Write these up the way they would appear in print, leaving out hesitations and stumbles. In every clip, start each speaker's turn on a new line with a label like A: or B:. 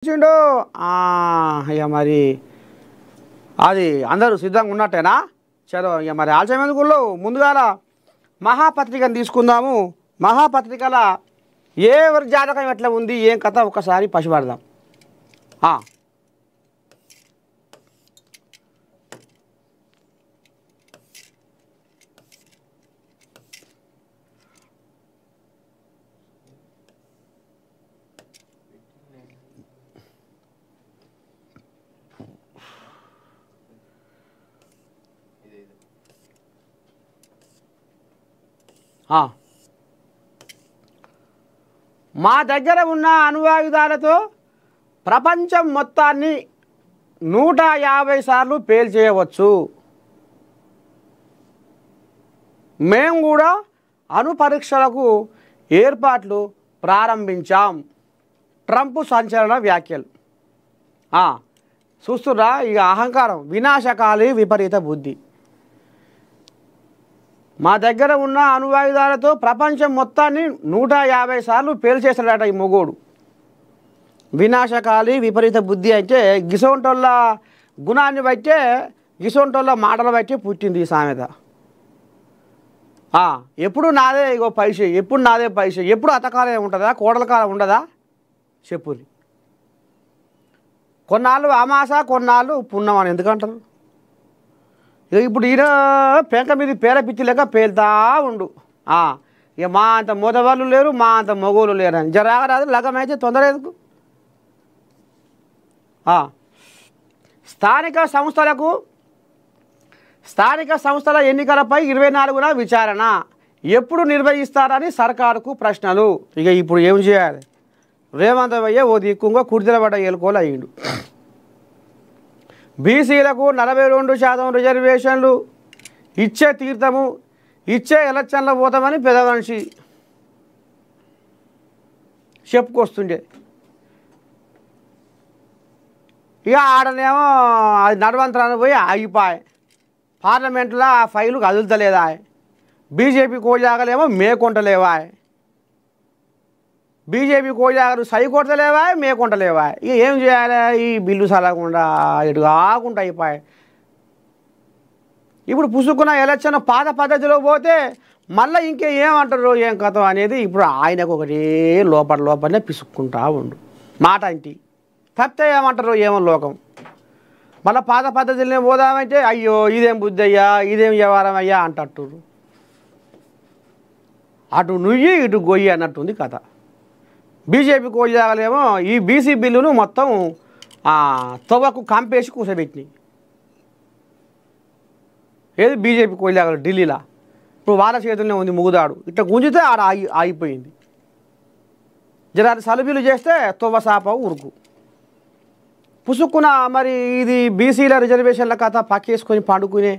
A: చిండు ఇక మరి అది అందరూ సిద్ధంగా ఉన్నట్టేనా? చలో ఇక మరి ఆలస్యం ఎందుకు ముందుగాల మహాపత్రికను తీసుకుందాము. మహాపత్రికల ఎవరి జాతకం ఎట్లా ఉంది ఏం కథ ఒకసారి పసిపడదాం. మా దగ్గర ఉన్న అణువాయుధాలతో ప్రపంచం మొత్తాన్ని 150 సార్లు పేల్చేయవచ్చు. మేము కూడా అణు పరీక్షలకు ఏర్పాట్లు ప్రారంభించాం. ట్రంప్ సంచలన వ్యాఖ్యలు. చూస్తుర్రా ఇక అహంకారం, వినాశకాలి విపరీత బుద్ధి. మా దగ్గర ఉన్న అణువాయుధాలతో ప్రపంచం మొత్తాన్ని 150 సార్లు పేల్చేస్తాడట ఈ మొగోడు. వినాశకాలి విపరీత బుద్ధి అంటే గిసొంటోళ్ళ గుణాన్ని బట్టే గిసొంటోళ్ళ మాటలు బట్టి పుట్టింది ఈ సామెత. ఎప్పుడు నాదే ఇగో పైసే, ఎప్పుడు నాదే పైసే, ఎప్పుడు అతకాలం ఉంటుందా కోడల కాలం ఉండదా చెప్పురి. కొన్నాళ్ళు అమాస కొన్నాళ్ళు పుణ్యం అని ఎందుకంటారు? ఇప్పుడు ఈయన పెంక మీద పేర పిచ్చి లెక్క పేలుతా ఉండు. ఇక మా అంత మోదవాళ్ళు లేరు, మా అంత మగోళ్ళు లేరు అని జరాగరాదు లగమైతే తొందర ఎందుకు? స్థానిక సంస్థల ఎన్నికలపై 24న విచారణ ఎప్పుడు నిర్వహిస్తారని సర్కారుకు ప్రశ్నలు. ఇక ఇప్పుడు ఏం చేయాలి? రేవంత్ అయ్యే ఓ దిక్కుంగా కుర్దిలబడ్డ ఏలుకోలు అయ్యిండు. బీసీలకు 42% రిజర్వేషన్లు ఇచ్చే తీర్థము, ఇచ్చే ఎలక్షన్లో పోతామని పెద్ద మనిషి చెప్పుకొస్తుండే. ఇక ఆడనేమో అది నడవంతరాన్ని పోయి ఆగిపోయి పార్లమెంట్లో ఆ ఫైలు కదులుతలేదా? బీజేపీ కోజాగలేమో మేకొంటలేవా? బీజేపీ కోజాగలు సై కొట్టలేవా మేకొంటలేవా? ఇక ఏం చేయాలి? ఈ బిల్లు సలగకుండా ఇటు కాకుండా అయిపోయి ఇప్పుడు పుసుకున్న ఎలక్షన్ పాత పద్ధతిలో పోతే మళ్ళీ ఇంకేమంటారు ఏం కథ అనేది ఇప్పుడు ఆయనకు ఒకటే లోపలనే పిసుక్కుంటా ఉండు. మాట ఇంటి తప్పితే ఏమంటారు ఏమో లోకం. మళ్ళీ పాత పద్ధతిలోనే పోదామంటే అయ్యో ఇదేం బుద్ధి అయ్యా, ఇదేం వ్యవహారం అయ్యా అంటట్టు అటు నుయ్యి ఇటు గొయ్యి అన్నట్టుంది కథ. బీజేపీ కోజాగలేమో ఈ బీసీ బిల్లును మొత్తం తొవ్వకు కంపేసి కూర్చోబెట్టినాయి. ఏది బీజేపీ కోజాగలు ఢిల్లీలో ఇప్పుడు వాళ్ళ చేతుల్లోనే ఉంది ముగుదాడు. ఇట్లా గుంజితే ఆడ ఆగిపోయింది. జరాది సలుబీలు చేస్తే తొవ్వ సాప ఉరుకు పుసుక్కున. మరి ఇది బీసీల రిజర్వేషన్ల కథ పక్కేసుకొని పండుకునే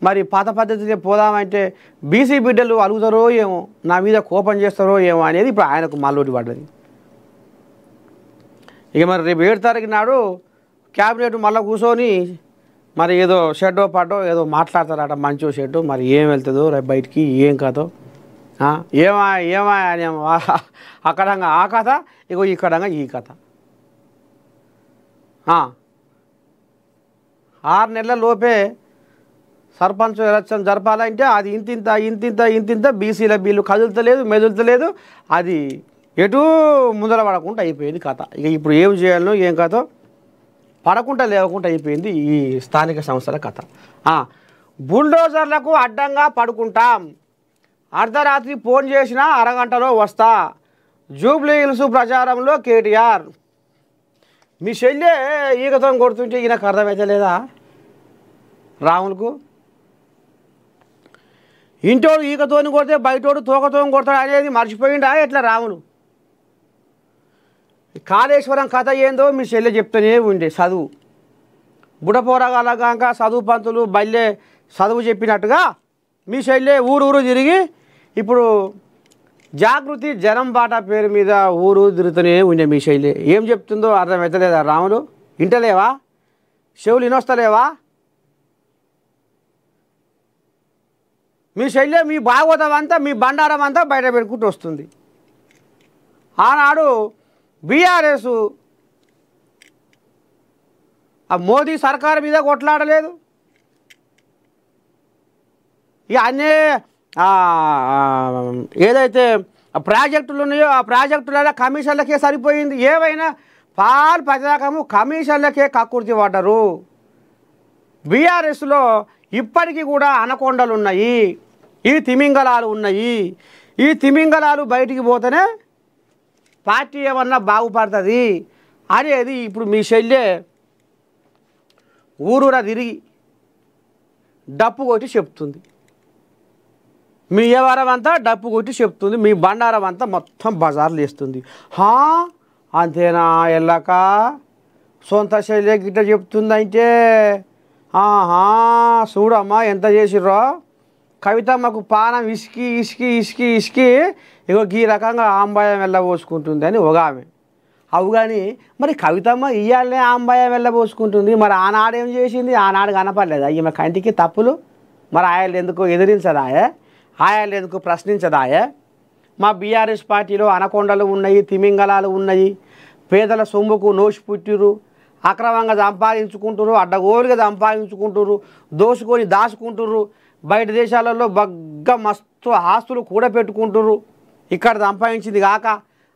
A: మరి పాత పద్ధతిలో పోదామంటే బీసీ బిడ్డలు అలుగుతారో ఏమో, నా మీద కోపం చేస్తారో ఏమో అనేది ఇప్పుడు ఆయనకు మల్లోటి పడ్డది. ఇక మరి రేపు 7 తారీఖు నాడు క్యాబినెట్ మళ్ళీ కూర్చొని మరి ఏదో షెడ్డో పడ్డో ఏదో మాట్లాడతారట, మంచో షెడ్డో. మరి ఏం వెళ్తుందో రేపు బయటికి ఏం కథో ఏమా అని అక్కడంగా ఆ కథ, ఇగో ఇక్కడంగా ఈ కథ. 6 నెలల లోపే సర్పంచ్ ఎలక్షన్ జరపాలంటే అది ఇంతింత బీసీల బిల్లు కదులుతలేదు మెదులుతలేదు. అది ఎటు ముందర పడకుండా అయిపోయింది కథ. ఇక ఇప్పుడు ఏం చేయాలనో ఏం కథో పడకుండా లేవకుండా అయిపోయింది ఈ స్థానిక సంస్థల కథ. బుల్డోజర్లకు అడ్డంగా పడుకుంటాం, అర్ధరాత్రి ఫోన్ చేసినా అరగంటలో వస్తా. జూబ్లీ హిల్స్ ప్రచారంలో కేటీఆర్. మీ చెల్లె ఈగతో కొడుతుంటే ఈయనకు అర్థమైతే లేదా రాములకు? ఇంటోడు ఈగతోని కొడితే బయటోడు తోకతో కొడతాడు అనేది మర్చిపోయిండా ఎట్లా రాములు? కాళేశ్వరం కథ ఏందో మీ చెల్లె చెప్తూనే ఉండే. చదువు బుడపోరగాలగాక చదువు పంతులు బల్లె చదువు చెప్పినట్టుగా మీ చెల్లె ఊరు తిరిగి ఇప్పుడు జాగృతి జనం బాట పేరు మీద ఊరు తిరుగుతూనే ఉండే. మీ చెల్లె ఏం చెప్తుందో అర్థమవుతలేదా రాములు? ఇంటలేవా? చెవులు వినొస్తలేవా? మీ చెల్లె మీ భాగవతం అంతా మీ బండారం అంతా బయట పెట్టుకుంటూ వస్తుంది. ఆనాడు బీఆర్ఎస్ ఆ మోదీ సర్కారు మీద కొట్లాడలేదు. ఇక అన్నీ ఏదైతే ప్రాజెక్టులు ఉన్నాయో ఆ ప్రాజెక్టులలో కమిషన్లకే సరిపోయింది. ఏవైనా పాలు పతాకము కమిషన్లకే కక్కుర్తి పడ్డరు. బీఆర్ఎస్లో ఇప్పటికీ కూడా అనకొండలు ఉన్నాయి, ఈ తిమింగలాలు ఉన్నాయి. ఈ తిమింగలాలు బయటికి పోతేనే పార్టీ ఏమన్నా బాగుపడుతుంది అనేది ఇప్పుడు మీ చెల్లె ఊరూరా తిరిగి డప్పు కొట్టి చెప్తుంది. మీ వ్యవహారం అంతా డప్పు కొట్టి చెప్తుంది. మీ బండారం అంతా మొత్తం బజార్లు వేస్తుంది. అంతేనా ఎల్లక సొంత శైలి గిట్ట చెప్తుందంటే చూడమ్మా ఎంత చేసిర్రో. కవితమ్మకు పానం ఇసుకి ఇసుకి ఇసుకి ఇసుకి ఇగో ఈ రకంగా ఆంబాయం వెళ్ళబోసుకుంటుంది అని ఒక ఆమె. అవు కానీ మరి కవితమ్మ ఇయ్యాలనే ఆంబాయం వెళ్ళబోసుకుంటుంది. మరి ఆనాడేం చేసింది? ఆనాడు కనపడలేదు ఈమె కంటికి తప్పులు. మరి ఆయలు ఎందుకు ఎదిరించదాయే? ఆయలు ఎందుకు ప్రశ్నించదాయే? మా బీఆర్ఎస్ పార్టీలో అనకొండలు ఉన్నాయి, తిమింగలాలు ఉన్నాయి. పేదల సొమ్ముకు నోసి పుట్టిరు, అక్రమంగా సంపాదించుకుంటురు, అడ్డగోలుగా సంపాదించుకుంటురు, దోసుకొని దాచుకుంటుర్రు. బయట దేశాలలో మస్తు ఆస్తులు కూడా పెట్టుకుంటుర్రు, ఇక్కడ సంపాదించింది కాక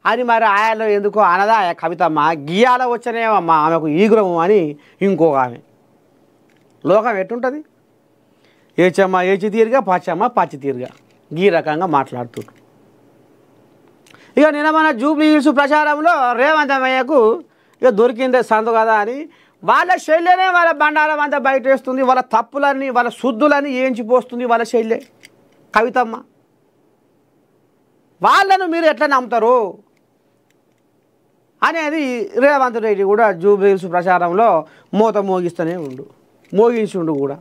A: అని. మరి ఆయల్లో ఎందుకో అనదా కవితమ్మ? గియాల వచ్చనేమమ్మా ఆమెకు ఈగురము అని ఇంకొక ఆమె. లోకం ఎట్టుంటుంది? ఏచమ్మ ఏచి తీరుగా, పచ్చమ్మ పచ్చి తీరుగా ఈ రకంగా మాట్లాడుతున్నారు. ఇక నిన్న మన జూబ్లీ హిల్స్ ప్రచారంలో రేవంత్ అమ్మయ్యకు ఇక దొరికిందే సందు కదా అని వాళ్ళ శైలినే వాళ్ళ బండారం అంతా బయట వేస్తుంది. వాళ్ళ తప్పులన్నీ వాళ్ళ శుద్ధులన్నీ ఏంచిపోస్తుంది వాళ్ళ శైలే కవితమ్మ. వాళ్ళను మీరు ఎట్లా నమ్ముతారు అనేది రేవంత్ రెడ్డి కూడా జూబ్లీ హిల్స్ ప్రచారంలో మూత మోగించుండు కూడా.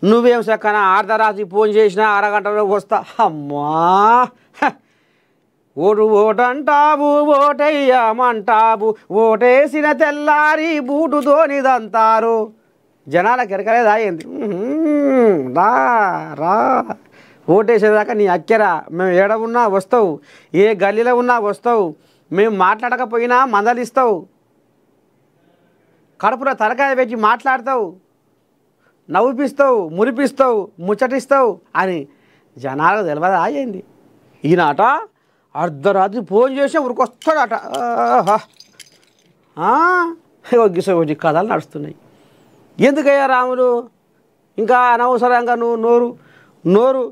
A: నువ్వేం చక్కన అర్ధరాత్రి ఫోన్ చేసినా అరగంటలో వస్తా. అమ్మా ఓటంటావు ఓటేయమంటావు, ఓటేసిన తెల్లారి బూటుతోనిదంతారు. జనాలకు ఎరకలేదా ఏంది? రా ఓటేసేదాకా నీ అక్కెరా. మేము ఏడ ఉన్నా వస్తావు, ఏ గల్లీలో ఉన్నా వస్తావు, మేము మాట్లాడకపోయినా మందలిస్తావు, కడుపులో తలకాయ పెట్టి మాట్లాడతావు, నవ్విపిస్తావు, మురిపిస్తావు, ముచ్చటిస్తావు అని జనాలకు తెలియదా ఏంది? ఈనాట అర్ధరాత్రి ఫోన్ చేసి ఉరికొస్తాడట. గిసొచ్చి కథలు నడుస్తున్నాయి. ఎందుకయ్యా రాములు ఇంకా అనవసరంగా నువ్వు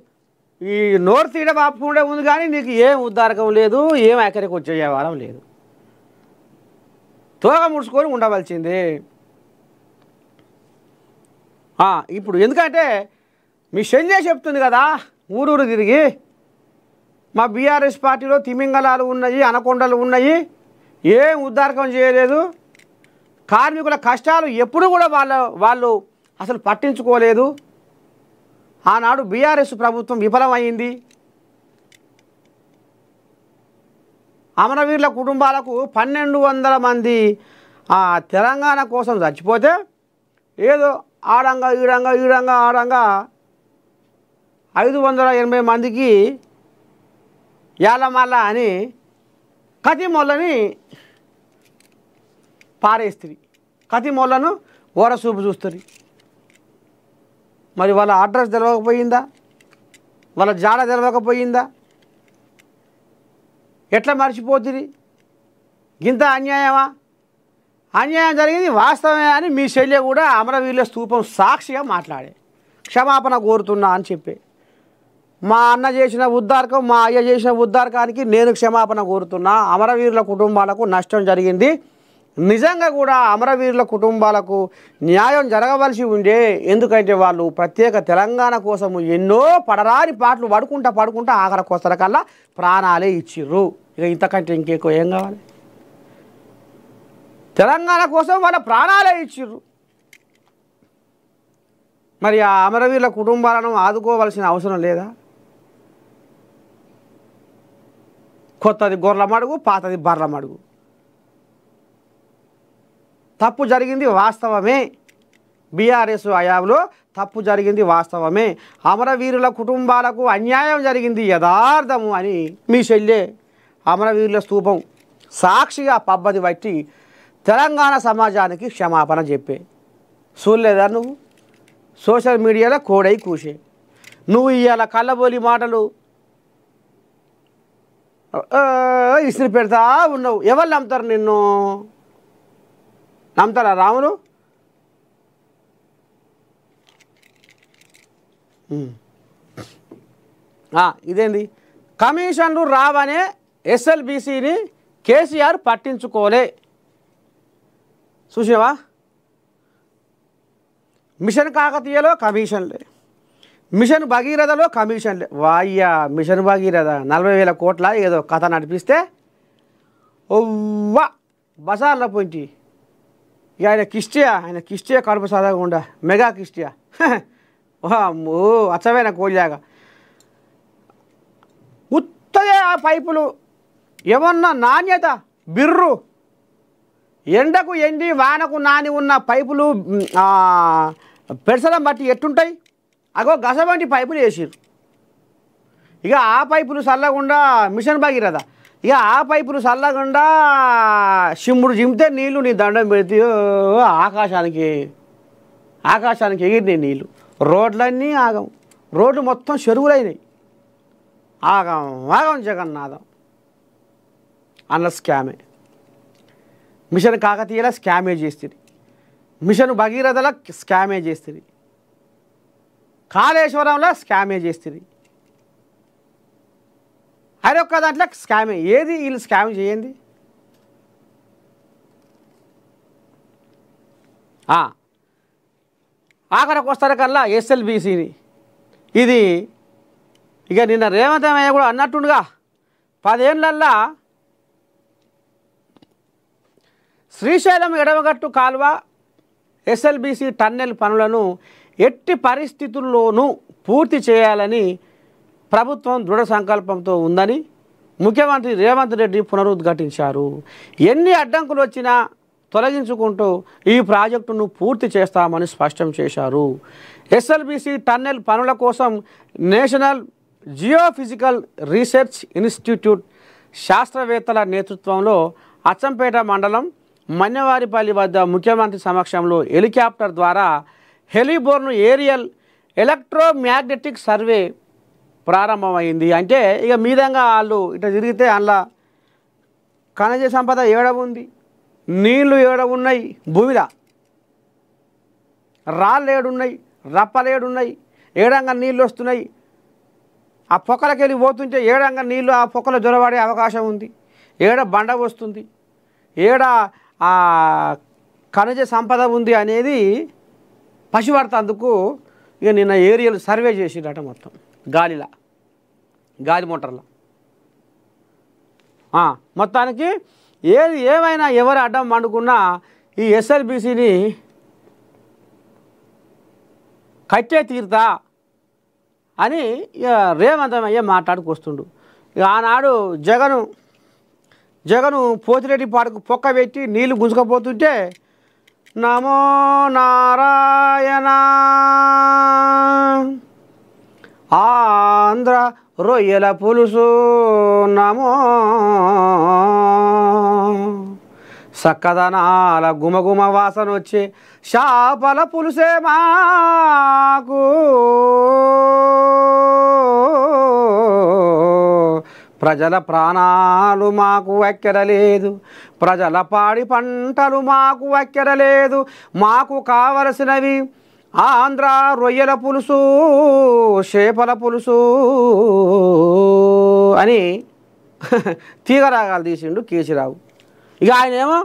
A: ఈ నోరు తీయడ బాపుకుండే ఉంది కానీ నీకు ఏం ఉద్దారకం లేదు, ఏం ఎక్కడికి వచ్చే వ్యవహారం లేదు. తోగ ముడుచుకొని ఉండవలసిందే. ఇప్పుడు ఎందుకంటే మీ శల్య చెప్తుంది కదా ఊరూరు తిరిగి, మా బీఆర్ఎస్ పార్టీలో తిమింగలాలు ఉన్నాయి, అనకొండలు ఉన్నాయి, ఏం ఉద్దారకం చేయలేదు, కార్మికుల కష్టాలు ఎప్పుడు కూడా వాళ్ళు అసలు పట్టించుకోలేదు. ఆనాడు బీఆర్ఎస్ ప్రభుత్వం విఫలమైంది. అమరవీరుల కుటుంబాలకు 1200 మంది తెలంగాణ కోసం చచ్చిపోతే ఏదో ఆడంగా ఆడంగా 580 మందికి యాలమల్ల అని కతిమొల్లని పారేస్తుంది. కతిమొల్లను ఓరసూపు చూస్తుంది. మరి వాళ్ళ అడ్రస్ తెలవకపోయిందా? వాళ్ళ జాడ తెలవకపోయిందా? ఎట్లా మర్చిపోతుంది? ఇంత అన్యాయమా? అన్యాయం జరిగింది వాస్తవమే అని మీ శల్య కూడా అమరవీరుల స్తూపం సాక్షిగా మాట్లాడే క్షమాపణ కోరుతున్నా అని చెప్పి, మా అన్న చేసిన ఉద్దారకం, మా అయ్య చేసిన ఉద్దారకానికి నేను క్షమాపణ కోరుతున్నా. అమరవీరుల కుటుంబాలకు నష్టం జరిగింది. నిజంగా కూడా అమరవీరుల కుటుంబాలకు న్యాయం జరగవలసి ఉండే. ఎందుకంటే వాళ్ళు ప్రత్యేక తెలంగాణ కోసము ఎన్నో పడరాని పాటలు పడుకుంటా ఆఖరి కోస్తల కల్లా ప్రాణాలే ఇచ్చిర్రు. ఇక ఇంతకంటే ఇంకెక్కువ ఏం కావాలి? తెలంగాణ కోసం వాళ్ళ ప్రాణాలే ఇచ్చిర్రు. మరి ఆ అమరవీరుల కుటుంబాలను ఆదుకోవాల్సిన అవసరం లేదా? కొత్తది గొర్రెల మడుగు, పాతది బర్రెల మడుగు. తప్పు జరిగింది వాస్తవమే. బీఆర్ఎస్ హయాంలో తప్పు జరిగింది వాస్తవమే. అమరవీరుల కుటుంబాలకు అన్యాయం జరిగింది యథార్థము అని మీ చెల్లె అమరవీరుల స్తూపం సాక్షిగా పబ్బది బట్టి తెలంగాణ సమాజానికి క్షమాపణ చెప్పే. చూడలేదా నువ్వు సోషల్ మీడియాలో కోడై కూసే? నువ్వు ఇవాళ కళ్ళబోలి మాటలు ఇస్త్రీ పెడతా ఉన్నావు. ఎవరు నమ్ముతారు నిన్ను? నమ్ముతారా రాములు? ఇదేంది కమిషన్లు రావనే ఎస్ఎల్బీసీని కేసీఆర్ పట్టించుకోలే. చూసావా? మిషన్ కాకతీయలో కమిషన్లే, మిషన్ భగీరథలో కమిషన్లే. వాయ్యా మిషన్ భగీరథ 40,000 కోట్ల ఏదో కథ నడిపిస్తే ఓవ్వా బజార్లో పోయింటి. ఇక ఆయన కిష్టియా కడుపు చదవకుండా మెగా కిష్టియా అమ్మో అచ్చమైన కోల్యాగా ఉత్తదే. ఆ పైపులు ఏమన్నా నాణ్యత బిర్రు, ఎండకు ఎండి వానకు నాని ఉన్న పైపులు పెడసలం బట్టి ఎట్టుంటాయి? అగో గసబంటి పైపులు వేసిర్రు. ఇక ఆ పైపులు చల్లకుండా మిషన్ భగీరథ, ఇక ఆ పైపులు చల్లకుండా శిమ్ముడు జిమ్తే నీళ్ళు నీ దండం పెడితే ఆకాశానికి ఎగిరినాయి నీళ్ళు. రోడ్లన్నీ ఆగం, రోడ్లు మొత్తం చెరువులైనాయి. ఆగం జగన్నాథం అన్న స్కామే. మిషన్ కాకతీయలో స్కామే చేస్తుంది, మిషన్ భగీరథలో స్కామే చేస్తుంది, కాళేశ్వరంలో స్కామే చేస్తుంది. అరొక్క దాంట్లో స్కామే. ఏది వీళ్ళు స్కామ్ చేయండి? ఆఖరికి వస్తారకల్లా ఎస్ఎల్బీసీని ఇది ఇక నిన్న రేవంత్ అయ్య కూడా అన్నట్టుండగా 10 ఏళ్ళల్లో శ్రీశైలం ఎడమగట్టు కాల్వ ఎస్ఎల్బీసీ టన్నెల్ పనులను ఎట్టి పరిస్థితుల్లోనూ పూర్తి చేయాలని ప్రభుత్వం దృఢ సంకల్పంతో ఉందని ముఖ్యమంత్రి రేవంత్ రెడ్డి పునరుద్ఘాటించారు. ఎన్ని అడ్డంకులు వచ్చినా తొలగించుకుంటూ ఈ ప్రాజెక్టును పూర్తి చేస్తామని స్పష్టం చేశారు. ఎస్ఎల్బీసీ టన్నెల్ పనుల కోసం నేషనల్ జియోఫిజికల్ రీసెర్చ్ ఇన్స్టిట్యూట్ శాస్త్రవేత్తల నేతృత్వంలో అచ్చంపేట మండలం మన్నెవారిపల్లి వద్ద ముఖ్యమంత్రి సమక్షంలో హెలికాప్టర్ ద్వారా హెలిబోర్న్ ఏరియల్ ఎలక్ట్రోమ్యాగ్నెటిక్ సర్వే ప్రారంభమైంది. అంటే ఇక మీదంగా వాళ్ళు ఇట్లా తిరిగితే అందులో ఖనిజ సంపద ఏడ ఉంది, నీళ్లు ఏడ ఉన్నాయి, భూమిలో రాళ్ళు ఏడున్నాయి, రప్పలు ఏడున్నాయి, ఏడంగా నీళ్ళు వస్తున్నాయి. ఆ పొక్కలకి వెళ్ళి పోతుంటే ఏడంగా నీళ్ళు ఆ పొక్కలు జొరబడే అవకాశం ఉంది. ఏడ బండ వస్తుంది, ఏడ ఆ ఖనిజ సంపద ఉంది అనేది పసిపడుతందుకు ఇక నిన్న ఏరియాలు సర్వే చేసిరట మొత్తం గాలి మోటార్ల. మొత్తానికి ఏమైనా ఎవరు అడ్డం పండుకున్నా ఈ ఎస్ఎల్బీసీని కట్టే తీరుతా అని ఇక రేవంత్ అయ్య మాట్లాడుకొస్తుండు. ఇక ఆనాడు జగను పోతిరెడ్డి పాటకు పొక్క పెట్టి నీళ్లు గుంజుకపోతుంటే నమో నారాయణ ఆంధ్ర రొయ్యల పులుసు నమో సక్కదనాల గుమగుమ వాసన వచ్చే చేపల పులుసే మాకు ప్రజల ప్రాణాలు మాకు ఎక్కరలేదు, ప్రజల పాడి పంటలు మాకు ఎక్కరలేదు, మాకు కావలసినవి ఆంధ్ర రొయ్యల పులుసు చేపల పులుసు అని తీగరాగాలు తీసిండు కేసీరావు. ఇక ఆయనేమో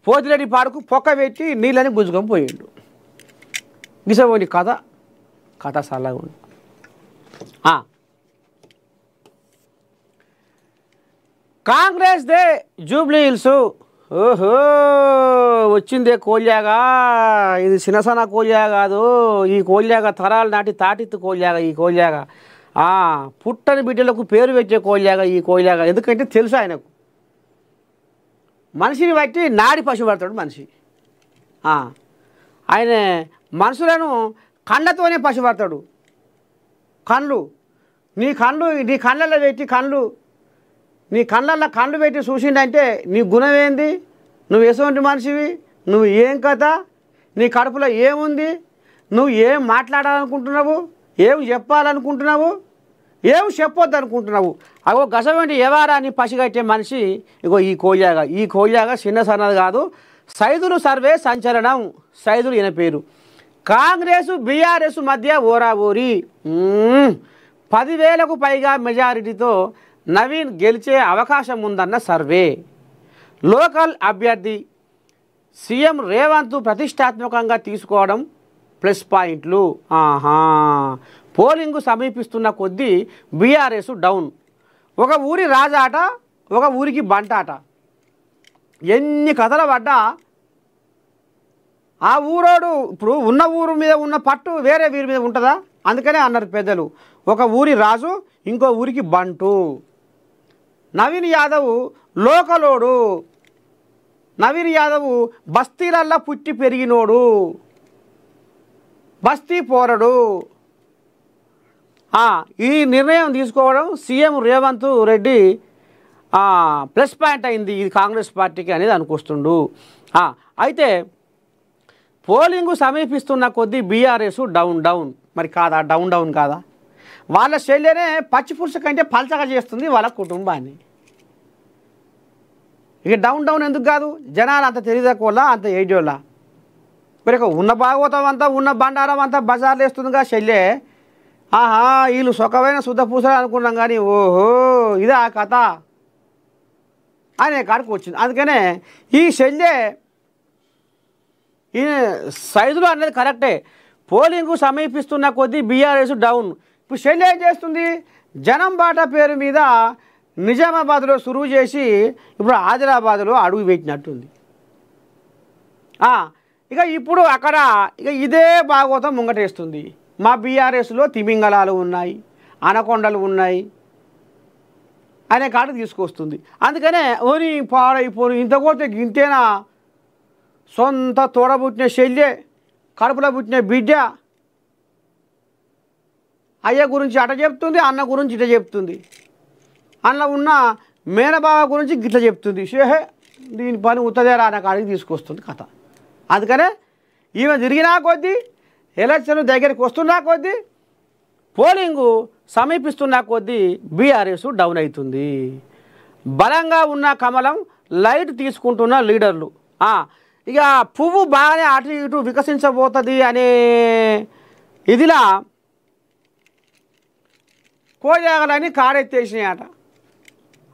A: పోతిరెడ్డి పాడుకు పొక్క పెట్టి నీళ్ళని గుంజుకొని పోయిండు. గిసపోని కథ సల్లగా ఉంది. Congress they Jubilee hills. ఓహో వచ్చిందే కోల్యాగా. ఇది చిన్నసన కోల్యా కాదు, ఈ కోల్యాగా తరాలు నాటి తాటిత్తు కోల్యాగా. ఈ కోల్యాగా పుట్టని బిడ్డలకు పేరు పెట్టే కోల్యాగా ఈ కోల్యాగా. ఎందుకంటే తెలుసు ఆయనకు మనిషిని బట్టి నాడి పశుపడతాడు మనిషి. ఆయన మనుషులను కళ్ళతోనే పశుపడతాడు. నీ కళ్ళల్లో పెట్టి నీ కళ్ళల్లో కళ్ళు పెట్టి చూసిండంటే నీ గుణం ఏంది, నువ్వు ఎటువంటి మనిషివి, నువ్వు ఏం కథ, నీ కడుపులో ఏముంది, నువ్వు ఏం మాట్లాడాలనుకుంటున్నావు, ఏం చెప్పాలనుకుంటున్నావు, ఏం చెప్పొద్దు అనుకుంటున్నావు. అగో గసవంటి ఎవరాని పసిగట్టే మనిషి ఇగో ఈ కోయాగా చిన్న సన్నది కాదు. సైదులు సర్వే సంచలనం. సైదులు ఈయన పేరు. కాంగ్రెస్ బీఆర్ఎస్ మధ్య ఓరాఓరి. 10,000కు పైగా మెజారిటీతో నవీన్ గెలిచే అవకాశం ఉందన్న సర్వే. లోకల్ అభ్యర్థి సీఎం రేవంత్ ప్రతిష్టాత్మకంగా తీసుకోవడం ప్లస్ పాయింట్లు. పోలింగు సమీపిస్తున్న కొద్దీ బీఆర్ఎస్ డౌన్. ఒక ఊరి రాజాట, ఒక ఊరికి బంటాట. ఎన్ని కథలు పడ్డా ఆ ఊరోడు ఇప్పుడు ఉన్న ఊరు మీద ఉన్న పట్టు వేరే వీరి మీద ఉంటుందా? అందుకనే అన్నారు పెద్దలు, ఒక ఊరి రాజు ఇంకో ఊరికి బంటు. నవీన్ యాదవ్ లోకలోడు. నవీన్ యాదవ్ బస్తీలల్లా పుట్టి పెరిగినోడు, బస్తీ పోరడు. ఈ నిర్ణయం తీసుకోవడం CM Revanth Reddy plus point అయింది ఇది కాంగ్రెస్ పార్టీకి అనేది అనుకొస్తుండు. అయితే పోలింగు సమీపిస్తున్న కొద్దీ బీఆర్ఎస్ డౌన్. మరి కాదా? డౌన్ కాదా? వాళ్ళ శైలినే పచ్చి పురుష కంటే పల్చగా చేస్తుంది వాళ్ళ కుటుంబాన్ని. ఇక డౌన్ ఎందుకు కాదు? జనాలు అంత తెలియదకోలా, అంత ఏజోలా. మరి ఉన్న భాగవతం అంతా, ఉన్న బండారం అంతా బజార్లు వేస్తుందిగా శల్యే. వీళ్ళు సొక్కమైన శుద్ధ పూసలు అనుకున్నాం కానీ ఓహో ఇదే ఆ కథ అనే కాడికి వచ్చింది. అందుకనే ఈ శల్యే ఈ సైజులో అనేది కరెక్టే. పోలింగు సమీపిస్తున్న కొద్దీ బీఆర్ఎస్ డౌన్. ఇప్పుడు శల్య ఏం చేస్తుంది? జనం బాట పేరు మీద నిజామాబాద్లో సురువు చేసి ఇప్పుడు ఆదిలాబాద్లో అడుగు పెట్టినట్టుంది. ఇక ఇప్పుడు అక్కడ ఇదే భాగవతం ముంగటేస్తుంది. మా బీఆర్ఎస్లో తిమింగలాలు ఉన్నాయి, అనకొండలు ఉన్నాయి అనే కాడ తీసుకొస్తుంది. అందుకనే ఓని పాడైపోను ఇంత కోతే గింతేనా, సొంత తోడబుట్టిన శల్యే, కడుపులో పుట్టిన బిడ్డ అయ్య గురించి అట చెప్తుంది, అన్న గురించి ఇట చెప్తుంది, అన్న ఉన్న మేనబావ గురించి గిట్ల చెప్తుంది. షేహే దీని పని ఉత్తదేరా అనే కాడికి తీసుకొస్తుంది కథ. అందుకనే ఈమె తిరిగినా కొద్దీ, ఎలక్షన్ దగ్గరికి వస్తున్నా కొద్దీ, పోలింగు సమీపిస్తున్న కొద్దీ బీఆర్ఎస్ డౌన్ అవుతుంది. బలంగా ఉన్న కమలం లైట్ తీసుకుంటున్న లీడర్లు. ఇక పువ్వు బాగానే అటు ఇటు వికసించబోతుంది అనే ఇదిలా కోజాగలని కాడెత్తేసినాయట.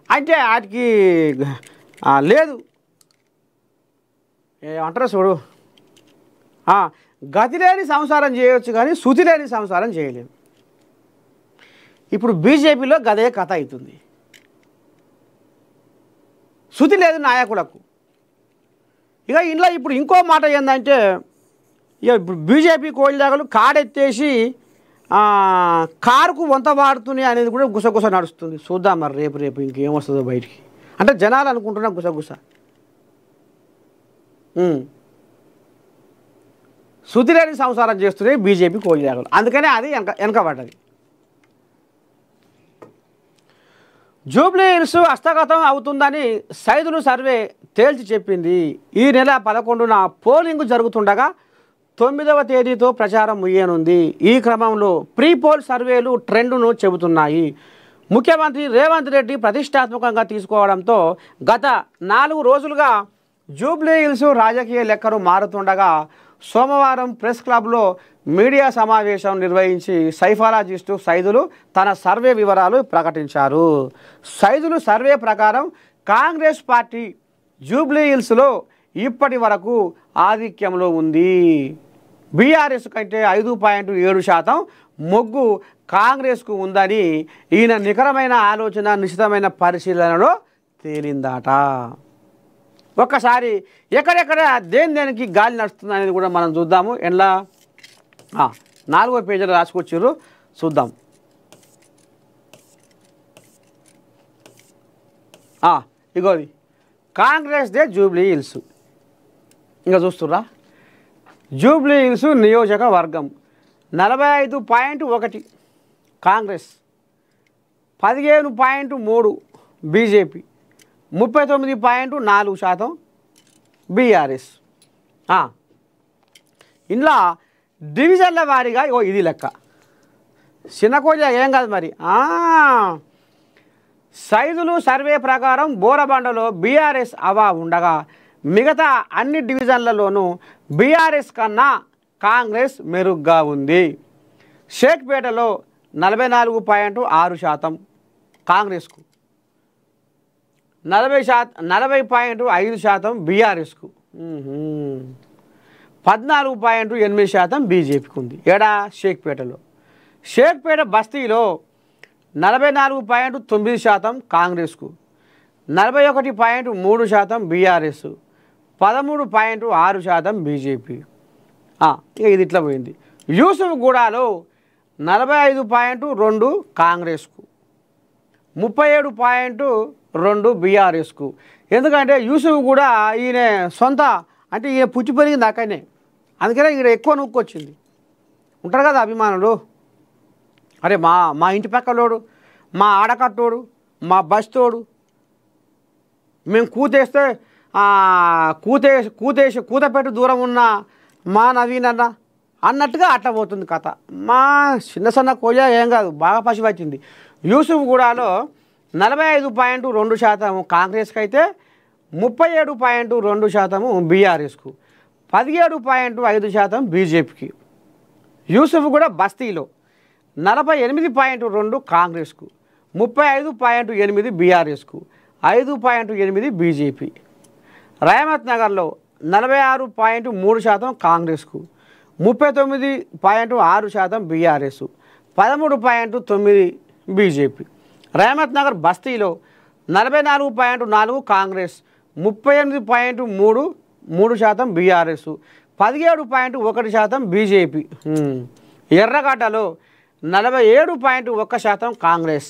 A: అంటే వాటికి లేదు ఏమంటారు చూడు, గతి లేని సంసారం చేయవచ్చు కానీ శృతి లేని సంసారం చేయలేము. ఇప్పుడు బీజేపీలో గదే కథ అవుతుంది. శృతి లేదు నాయకులకు. ఇక ఇంట్లో ఇప్పుడు ఇంకో మాట ఏంటంటే, ఇక ఇప్పుడు బీజేపీ కోళ్ళదాగలు కాడెత్తేసి కారుకు వంత వాడుతున్నాయి అనేది కూడా గుసగుస నడుస్తుంది. చూద్దాం మరి రేపు ఇంకేమొస్తుందో బయటికి. అంటే జనాలు అనుకుంటున్నా గుసగుస. శృతి లేని సంసారం చేస్తున్నాయి బీజేపీ కోళ్ళదాగలు. అందుకనే అది వెనకబడ్డది. జూబ్లీ హిల్స్ హస్తగతం అవుతుందని సైదులు సర్వే తేల్చి చెప్పింది. ఈ నెల 11న పోలింగ్ జరుగుతుండగా 9వ తేదీతో ప్రచారం ముగియనుంది. ఈ క్రమంలో ప్రీ పోల్ సర్వేలు ట్రెండ్ను చెబుతున్నాయి. ముఖ్యమంత్రి రేవంత్ రెడ్డి ప్రతిష్టాత్మకంగా తీసుకోవడంతో గత 4 రోజులుగా జూబ్లీ హిల్స్ రాజకీయ లెక్కలు మారుతుండగా సోమవారం ప్రెస్ క్లబ్లో మీడియా సమావేశం నిర్వహించి సైఫాలజిస్టు సైదులు తన సర్వే వివరాలు ప్రకటించారు. సైదులు సర్వే ప్రకారం కాంగ్రెస్ పార్టీ జూబ్లీ హిల్స్లో ఇప్పటి వరకు ఆధిక్యంలో ఉంది. బీఆర్ఎస్ కంటే 5.7% మొగ్గు కాంగ్రెస్కు ఉందని ఈయన నికరమైన ఆలోచన నిశ్చితమైన పరిశీలనలో తేలిందట. ఒక్కసారి ఎక్కడెక్కడ దేనికి గాలి నడుస్తుంది అనేది కూడా మనం చూద్దాము. ఎలా 4వ పేజీలో రాసుకొచ్చారు చూద్దాం. ఇగోది కాంగ్రెస్దే జూబ్లీ హిల్స్. ఇంకా చూస్తుర్రా, జూబ్లీ హిల్స్ నియోజకవర్గం 45.1 కాంగ్రెస్, 15.3 బీజేపీ, 39.4% బీఆర్ఎస్. ఇంట్లో డివిజన్ల వారీగా ఇది లెక్క. చిన్న కోజా ఏం కాదు మరి. సైదులు సర్వే ప్రకారం బోరబండలో బీఆర్ఎస్ అవా ఉండగా మిగతా అన్ని డివిజన్లలోనూ బీఆర్ఎస్ కన్నా కాంగ్రెస్ మెరుగ్గా ఉంది. షేక్పేటలో 44.6% కాంగ్రెస్కు, 40.5% బీఆర్ఎస్కు, 14.8% బీజేపీకి ఉంది. ఏడా షేక్పేటలో. షేక్పేట బస్తీలో 44.9% కాంగ్రెస్కు, 41.3% బీఆర్ఎస్, 13.6% బీజేపీ. ఇక ఇది ఇట్లా పోయింది. యూసుఫ్గూడలో 45.2 కాంగ్రెస్కు, 37.2 బీఆర్ఎస్కు. ఎందుకంటే యూసుఫ్గూడ ఈయన సొంత అంటే ఈయన పుచ్చి పెరిగింది అక్కడనే, అందుకనే ఈయన ఎక్కువ నూక్కొచ్చింది. ఉంటారు కదా అభిమానులు, అరే మా ఇంటి పక్కలోడు, మా ఆడకట్టోడు, మా బస్తోడు, మేము కూతేస్తే కూతపెట్టు దూరం ఉన్న మా నవీన్ అన్న అన్నట్టుగా అట్లా పోతుంది కథ. మా చిన్న సన్న కోజా ఏం కాదు, బాగా పసివచ్చింది. యూసుఫ్గూడలో 45.2% కాంగ్రెస్కి అయితే 37.2% బీఆర్ఎస్కు, 17.5% బీజేపీకి. యూసుఫ్గూడ బస్తీలో 48.2 కాంగ్రెస్కు, 35.8 బీఆర్ఎస్కు, 5.8 బీజేపీ. రహమత్ నగర్లో 46.3% కాంగ్రెస్కు, 39.6% బీఆర్ఎస్, 13.9 బీజేపీ. రహమత్ నగర్ బస్తీలో 44.4 కాంగ్రెస్, 38.3% బీఆర్ఎస్, 17.1% బీజేపీ. ఎర్రగడ్డలో 47.1% కాంగ్రెస్,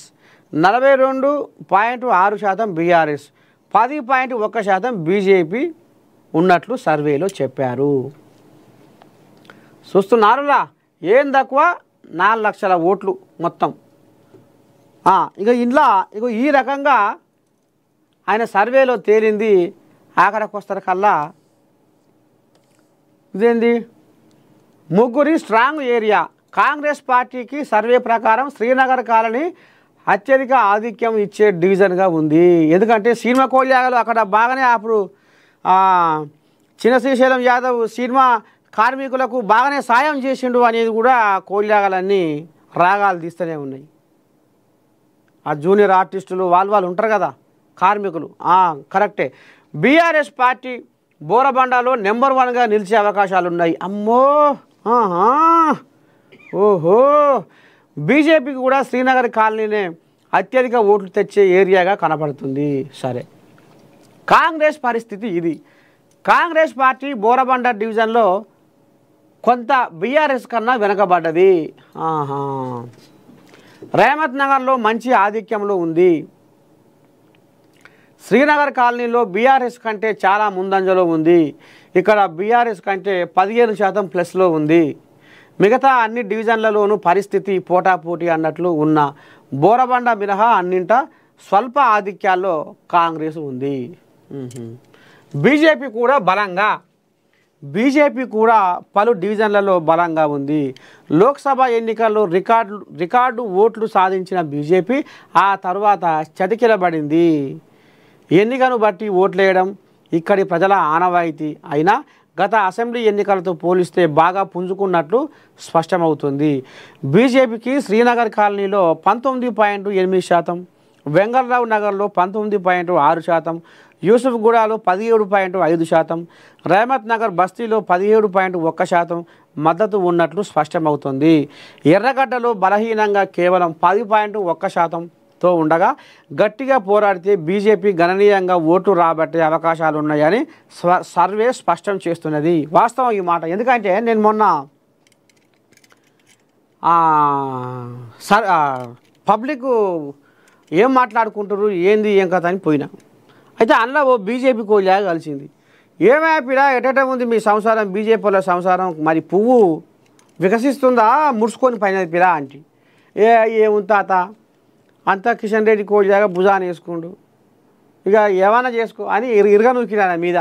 A: 42.6% బీఆర్ఎస్, 10.1% బీజేపీ ఉన్నట్లు సర్వేలో చెప్పారు. చూస్తున్నారులా, ఏం తక్కువ 4 లక్షల ఓట్లు మొత్తం. ఇక ఇంట్లో ఈ రకంగా ఆయన సర్వేలో తేలింది. ఆఖరికి వస్తారు కల్లా ఇదేంది, ముగ్గురి స్ట్రాంగ్ ఏరియా. కాంగ్రెస్ పార్టీకి సర్వే ప్రకారం శ్రీనగర్ కాలనీ అత్యధిక ఆధిక్యం ఇచ్చే డివిజన్గా ఉంది. ఎందుకంటే సినిమా కోల్యాగలు అక్కడ బాగానే అప్పుడు చిన్న శ్రీశైలం యాదవ్ సినిమా కార్మికులకు బాగానే సాయం చేసిండు అనేది కూడా కోల్యాగలన్నీ రాగాలు తీస్తూనే ఉన్నాయి. ఆ జూనియర్ ఆర్టిస్టులు వాళ్ళు ఉంటారు కదా కార్మికులు, కరెక్టే. బీఆర్ఎస్ పార్టీ బోరబండలో నెంబర్ 1గా నిలిచే అవకాశాలు ఉన్నాయి. అమ్మో, ఓహో. బీజేపీకి కూడా శ్రీనగర్ కాలనీనే అత్యధిక ఓట్లు తెచ్చే ఏరియాగా కనపడుతుంది. సరే, కాంగ్రెస్ పరిస్థితి ఇది. కాంగ్రెస్ పార్టీ బోరబండ డివిజన్లో కొంత బీఆర్ఎస్ కన్నా వెనకబడ్డది. రహమత్ నగర్లో మంచి ఆధిక్యంలో ఉంది. శ్రీనగర్ కాలనీలో బీఆర్ఎస్ కంటే చాలా ముందంజలో ఉంది. ఇక్కడ బీఆర్ఎస్ కంటే 15% ప్లస్లో ఉంది. మిగతా అన్ని డివిజన్లలోనూ పరిస్థితి పోటాపోటీ అన్నట్లు ఉన్న బోరబండ మినహా అన్నింట స్వల్ప ఆధిక్యాల్లో కాంగ్రెస్ ఉంది. బీజేపీ కూడా పలు డివిజన్లలో బలంగా ఉంది. లోక్సభ ఎన్నికల్లో రికార్డు ఓట్లు సాధించిన బీజేపీ ఆ తర్వాత చతికిలబడింది. ఎన్నికను బట్టి ఓట్లేయడం ఇక్కడి ప్రజల ఆనవాయితీ అయినా గత అసెంబ్లీ ఎన్నికలతో పోలిస్తే బాగా పుంజుకున్నట్లు స్పష్టమవుతుంది. బీజేపీకి శ్రీనగర్ కాలనీలో 19.8%, వెంగళరావు నగర్లో 19.6%, యూసుఫ్గూడలో 17.5%, రహమత్ నగర్ బస్తీలో 17.1% మద్దతు ఉన్నట్లు స్పష్టమవుతుంది. ఎర్రగడ్డలో బలహీనంగా కేవలం 10.1%తో ఉండగా గట్టిగా పోరాడితే బీజేపీ గణనీయంగా ఓట్లు రాబట్టే అవకాశాలున్నాయని సర్వే స్పష్టం చేస్తున్నది. వాస్తవం ఈ మాట. ఎందుకంటే నేను మొన్న పబ్లిక్ ఏం మాట్లాడుకుంటారు ఏంది ఏం కథ అని పోయినా, అయితే అందులో ఓ బీజేపీ కోలియాగా కలిసింది. ఏమైపోయినా ఎటట ఉంది మీ సంసారం, బీజేపీ వాళ్ళ సంసారం, మరి పువ్వు వికసిస్తుందా ముడుచుకొని పైన పిరా అంటే ఏముంది తాత అంతా కిషన్ రెడ్డి కోలియాగా భుజాన్ని వేసుకుండు, ఇక ఏమైనా చేసుకో అని ఇరగ నూకినా మీద.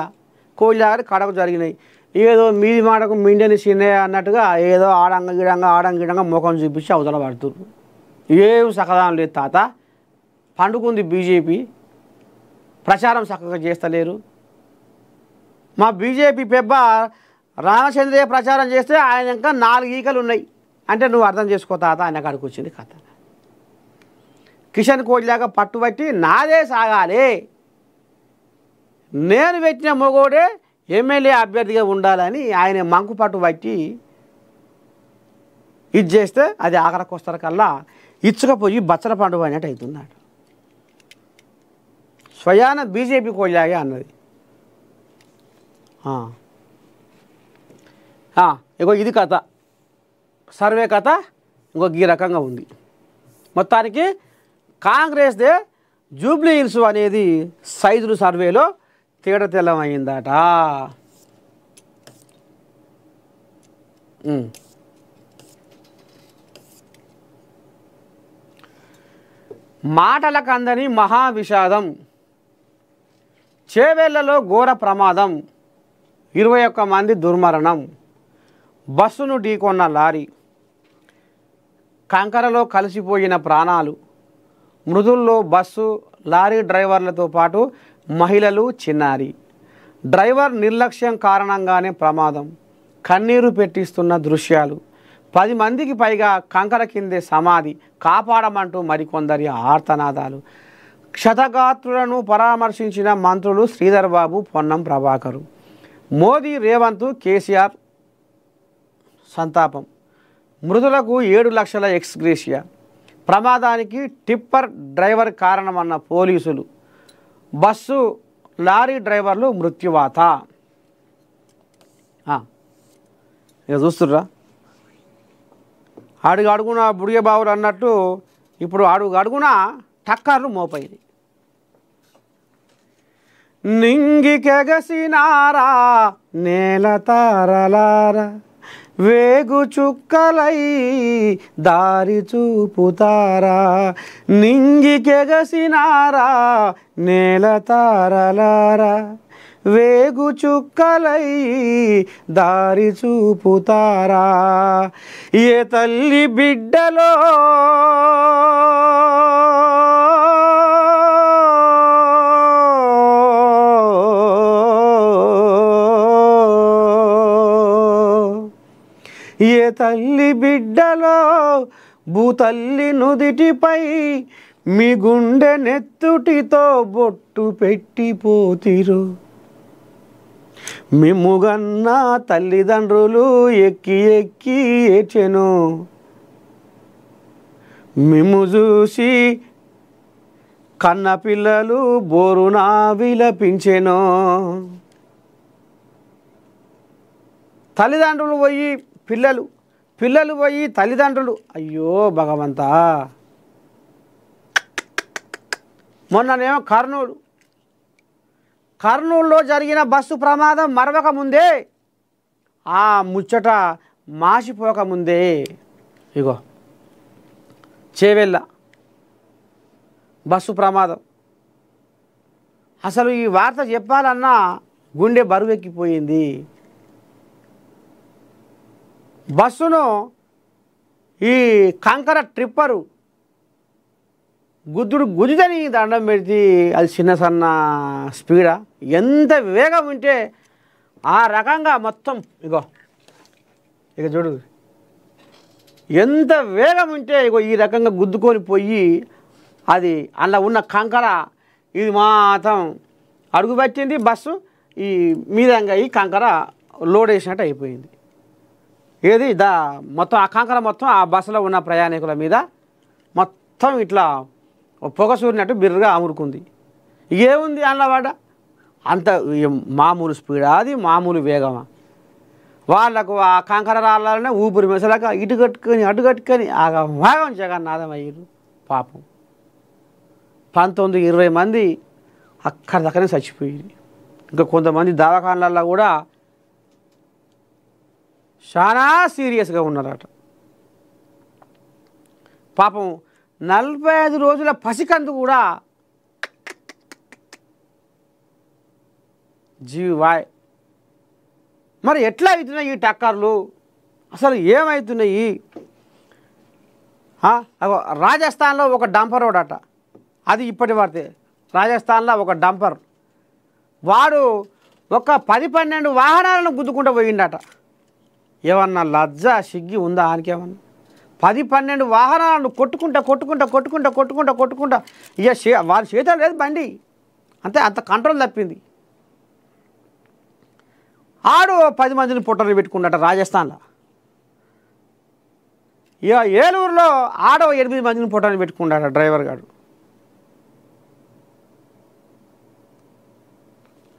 A: కోయిలాగారి కడకు జరిగినాయి. ఏదో మీది మాటకు మిండని చిన్నయ్య అన్నట్టుగా ఏదో ఆడంగిడంగా ముఖం చూపించి అవతల పడుతున్నారు. ఏం సకదానం లేదు తాత. పండుకుంది బీజేపీ, ప్రచారం చక్కగా చేస్తలేరు. మా బీజేపీ పెబ్బ రామచంద్రయ్య ప్రచారం చేస్తే ఆయన ఇంకా 4 ఈకలు ఉన్నాయి అంటే నువ్వు అర్థం చేసుకో తాత ఆయన కాడికి వచ్చింది కథ. కిషన్ కోడిలాగా పట్టుబట్టి నాదే సాగాలి, నేను పెట్టిన మొగోడే ఎమ్మెల్యే అభ్యర్థిగా ఉండాలని ఆయన మంకు పట్టుబట్టి ఇది చేస్తే అది ఆఖరికి వస్తారు కల్లా ఇచ్చుకపోయి బచ్చల పండుగ అయినట్టు అవుతున్నాడు. స్వయాన బీజేపీ కోడిలాగే అన్నది. ఇగో ఇది కథ, సర్వే కథ ఇంకో ఈ రకంగా ఉంది. మొత్తానికి కాంగ్రెస్దే జూబ్లీ హిల్స్ అనేది సైజులు సర్వేలో తెల్లమైందట. మాటలకందని మహావిషాదం, చేవేళ్లలో ఘోర ప్రమాదం, 21 మంది దుర్మరణం, బస్సును ఢీకొన్న లారీ, కంకరలో కలిసిపోయిన ప్రాణాలు, మృతుల్లో బస్సు లారీ డ్రైవర్లతో పాటు మహిళలు చిన్నారి, డ్రైవర్ నిర్లక్ష్యం కారణంగానే ప్రమాదం, కన్నీరు పెట్టిస్తున్న దృశ్యాలు, 10 మందికి పైగా కంకర కిందే సమాధి, కాపాడమంటూ మరికొందరి ఆర్తనాదాలు. క్షతగాత్రులను పరామర్శించిన మంత్రులు శ్రీధర్ బాబు, పొన్నం ప్రభాకరు. మోదీ, రేవంత్, కేసీఆర్ సంతాపం. మృతులకు 7 లక్షల ఎక్స్గ్రేషియా. ప్రమాదానికి టిప్పర్ డ్రైవర్ కారణమన్న పోలీసులు. బస్సు లారీ డ్రైవర్లు మృత్యువాత. ఇక చూస్తుర్రా, అడుగున బుడిగ బావులు అన్నట్టు ఇప్పుడు అడుగున టక్కర్లు మోపైంది. నింగికెగసినారా నేల తారలారా, వేగు చుక్కలై దారి చూపుతారా, నింగికెగసినారా నేల తారలారా, వేగు చుక్కలై దారి చూపుతారా, ఏ తల్లి బిడ్డలో ఏ తల్లి బిడ్డలో భూతల్లి నుదిటిపై మీ గుండె నెత్తుటితో బొట్టు పెట్టిపోతిరు, మిమ్ముగన్న తల్లిదండ్రులు ఎక్కి ఎక్కి ఏడ్చెను, మిమ్ము చూసి కన్న పిల్లలు బోరునా విలపించెను. తల్లిదండ్రులు పోయి పిల్లలు పోయి తల్లిదండ్రులు, అయ్యో భగవంతా. మొన్ననేమో కర్నూలులో జరిగిన బస్సు ప్రమాదం మరవక ముందే, ఆ ముచ్చట మాసిపోకముందే ఇగో చేవెళ్ళ బస్సు ప్రమాదం. అసలు ఈ వార్త చెప్పాలన్నా గుండె బరువెక్కిపోయింది. బస్సును ఈ కంకర ట్రిప్పరు గుద్దుదని దండం పెడితే అది చిన్న సన్న స్పీడా, ఎంత వేగం ఉంటే ఆ రకంగా మొత్తం ఇక చూడు ఎంత వేగం ఉంటే ఈ రకంగా గుద్దుకొని పోయి అది అలా ఉన్న కంకర ఇది మాత్రం అడుగుపెట్టింది. బస్సు ఈ మీదంగా ఈ కంకర లోడ్ వేసినట్టు అయిపోయింది. ఏది మొత్తం ఆ కంకర మొత్తం ఆ బస్సులో ఉన్న ప్రయాణికుల మీద మొత్తం ఇట్లా పొగ సూరినట్టు బిర్రగా అమురుకుంది. ఏముంది అన్నవాడ, అంత మామూలు స్పీడా, అది మామూలు వేగమా? వాళ్లకు ఆ కంకర రాళ్ళనే ఊపిరి మెసలాక ఇటు కట్టుకొని అటు కట్టుకొని భాగం జగన్నాథం అయ్యారు పాపం. 19-20 మంది అక్కడి దక్కనే చచ్చిపోయారు. ఇంకా కొంతమంది దవాఖానాలలో కూడా చాలా సీరియస్గా ఉన్నారట. పాపం 45 రోజుల పసికందు కూడా జీవాయ్ మరి ఎట్లా అవుతున్నాయి ఈ టక్కర్లు, అసలు ఏమవుతున్నాయి? రాజస్థాన్లో ఒక డంపర్ వాడట, అది ఇప్పటి వాడితే రాజస్థాన్లో ఒక డంపర్ వాడు ఒక 10-12 వాహనాలను గుద్దుకుంటూ పోయిండట. ఏమన్నా లజ్జ సిగ్గి ఉందా ఆయనకేమన్నా? 10-12 వాహనాలను కొట్టుకుంటా ఇక వారి చేతులు లేదు బండి, అంతే, అంత కంట్రోల్ తప్పింది. ఆడు 10 మందిని పొట్టలు పెట్టుకున్నట రాజస్థాన్లో. ఇక ఏలూరులో ఆడో 8 మందిని పొట్టలు పెట్టుకున్నాడు డ్రైవర్ గారు.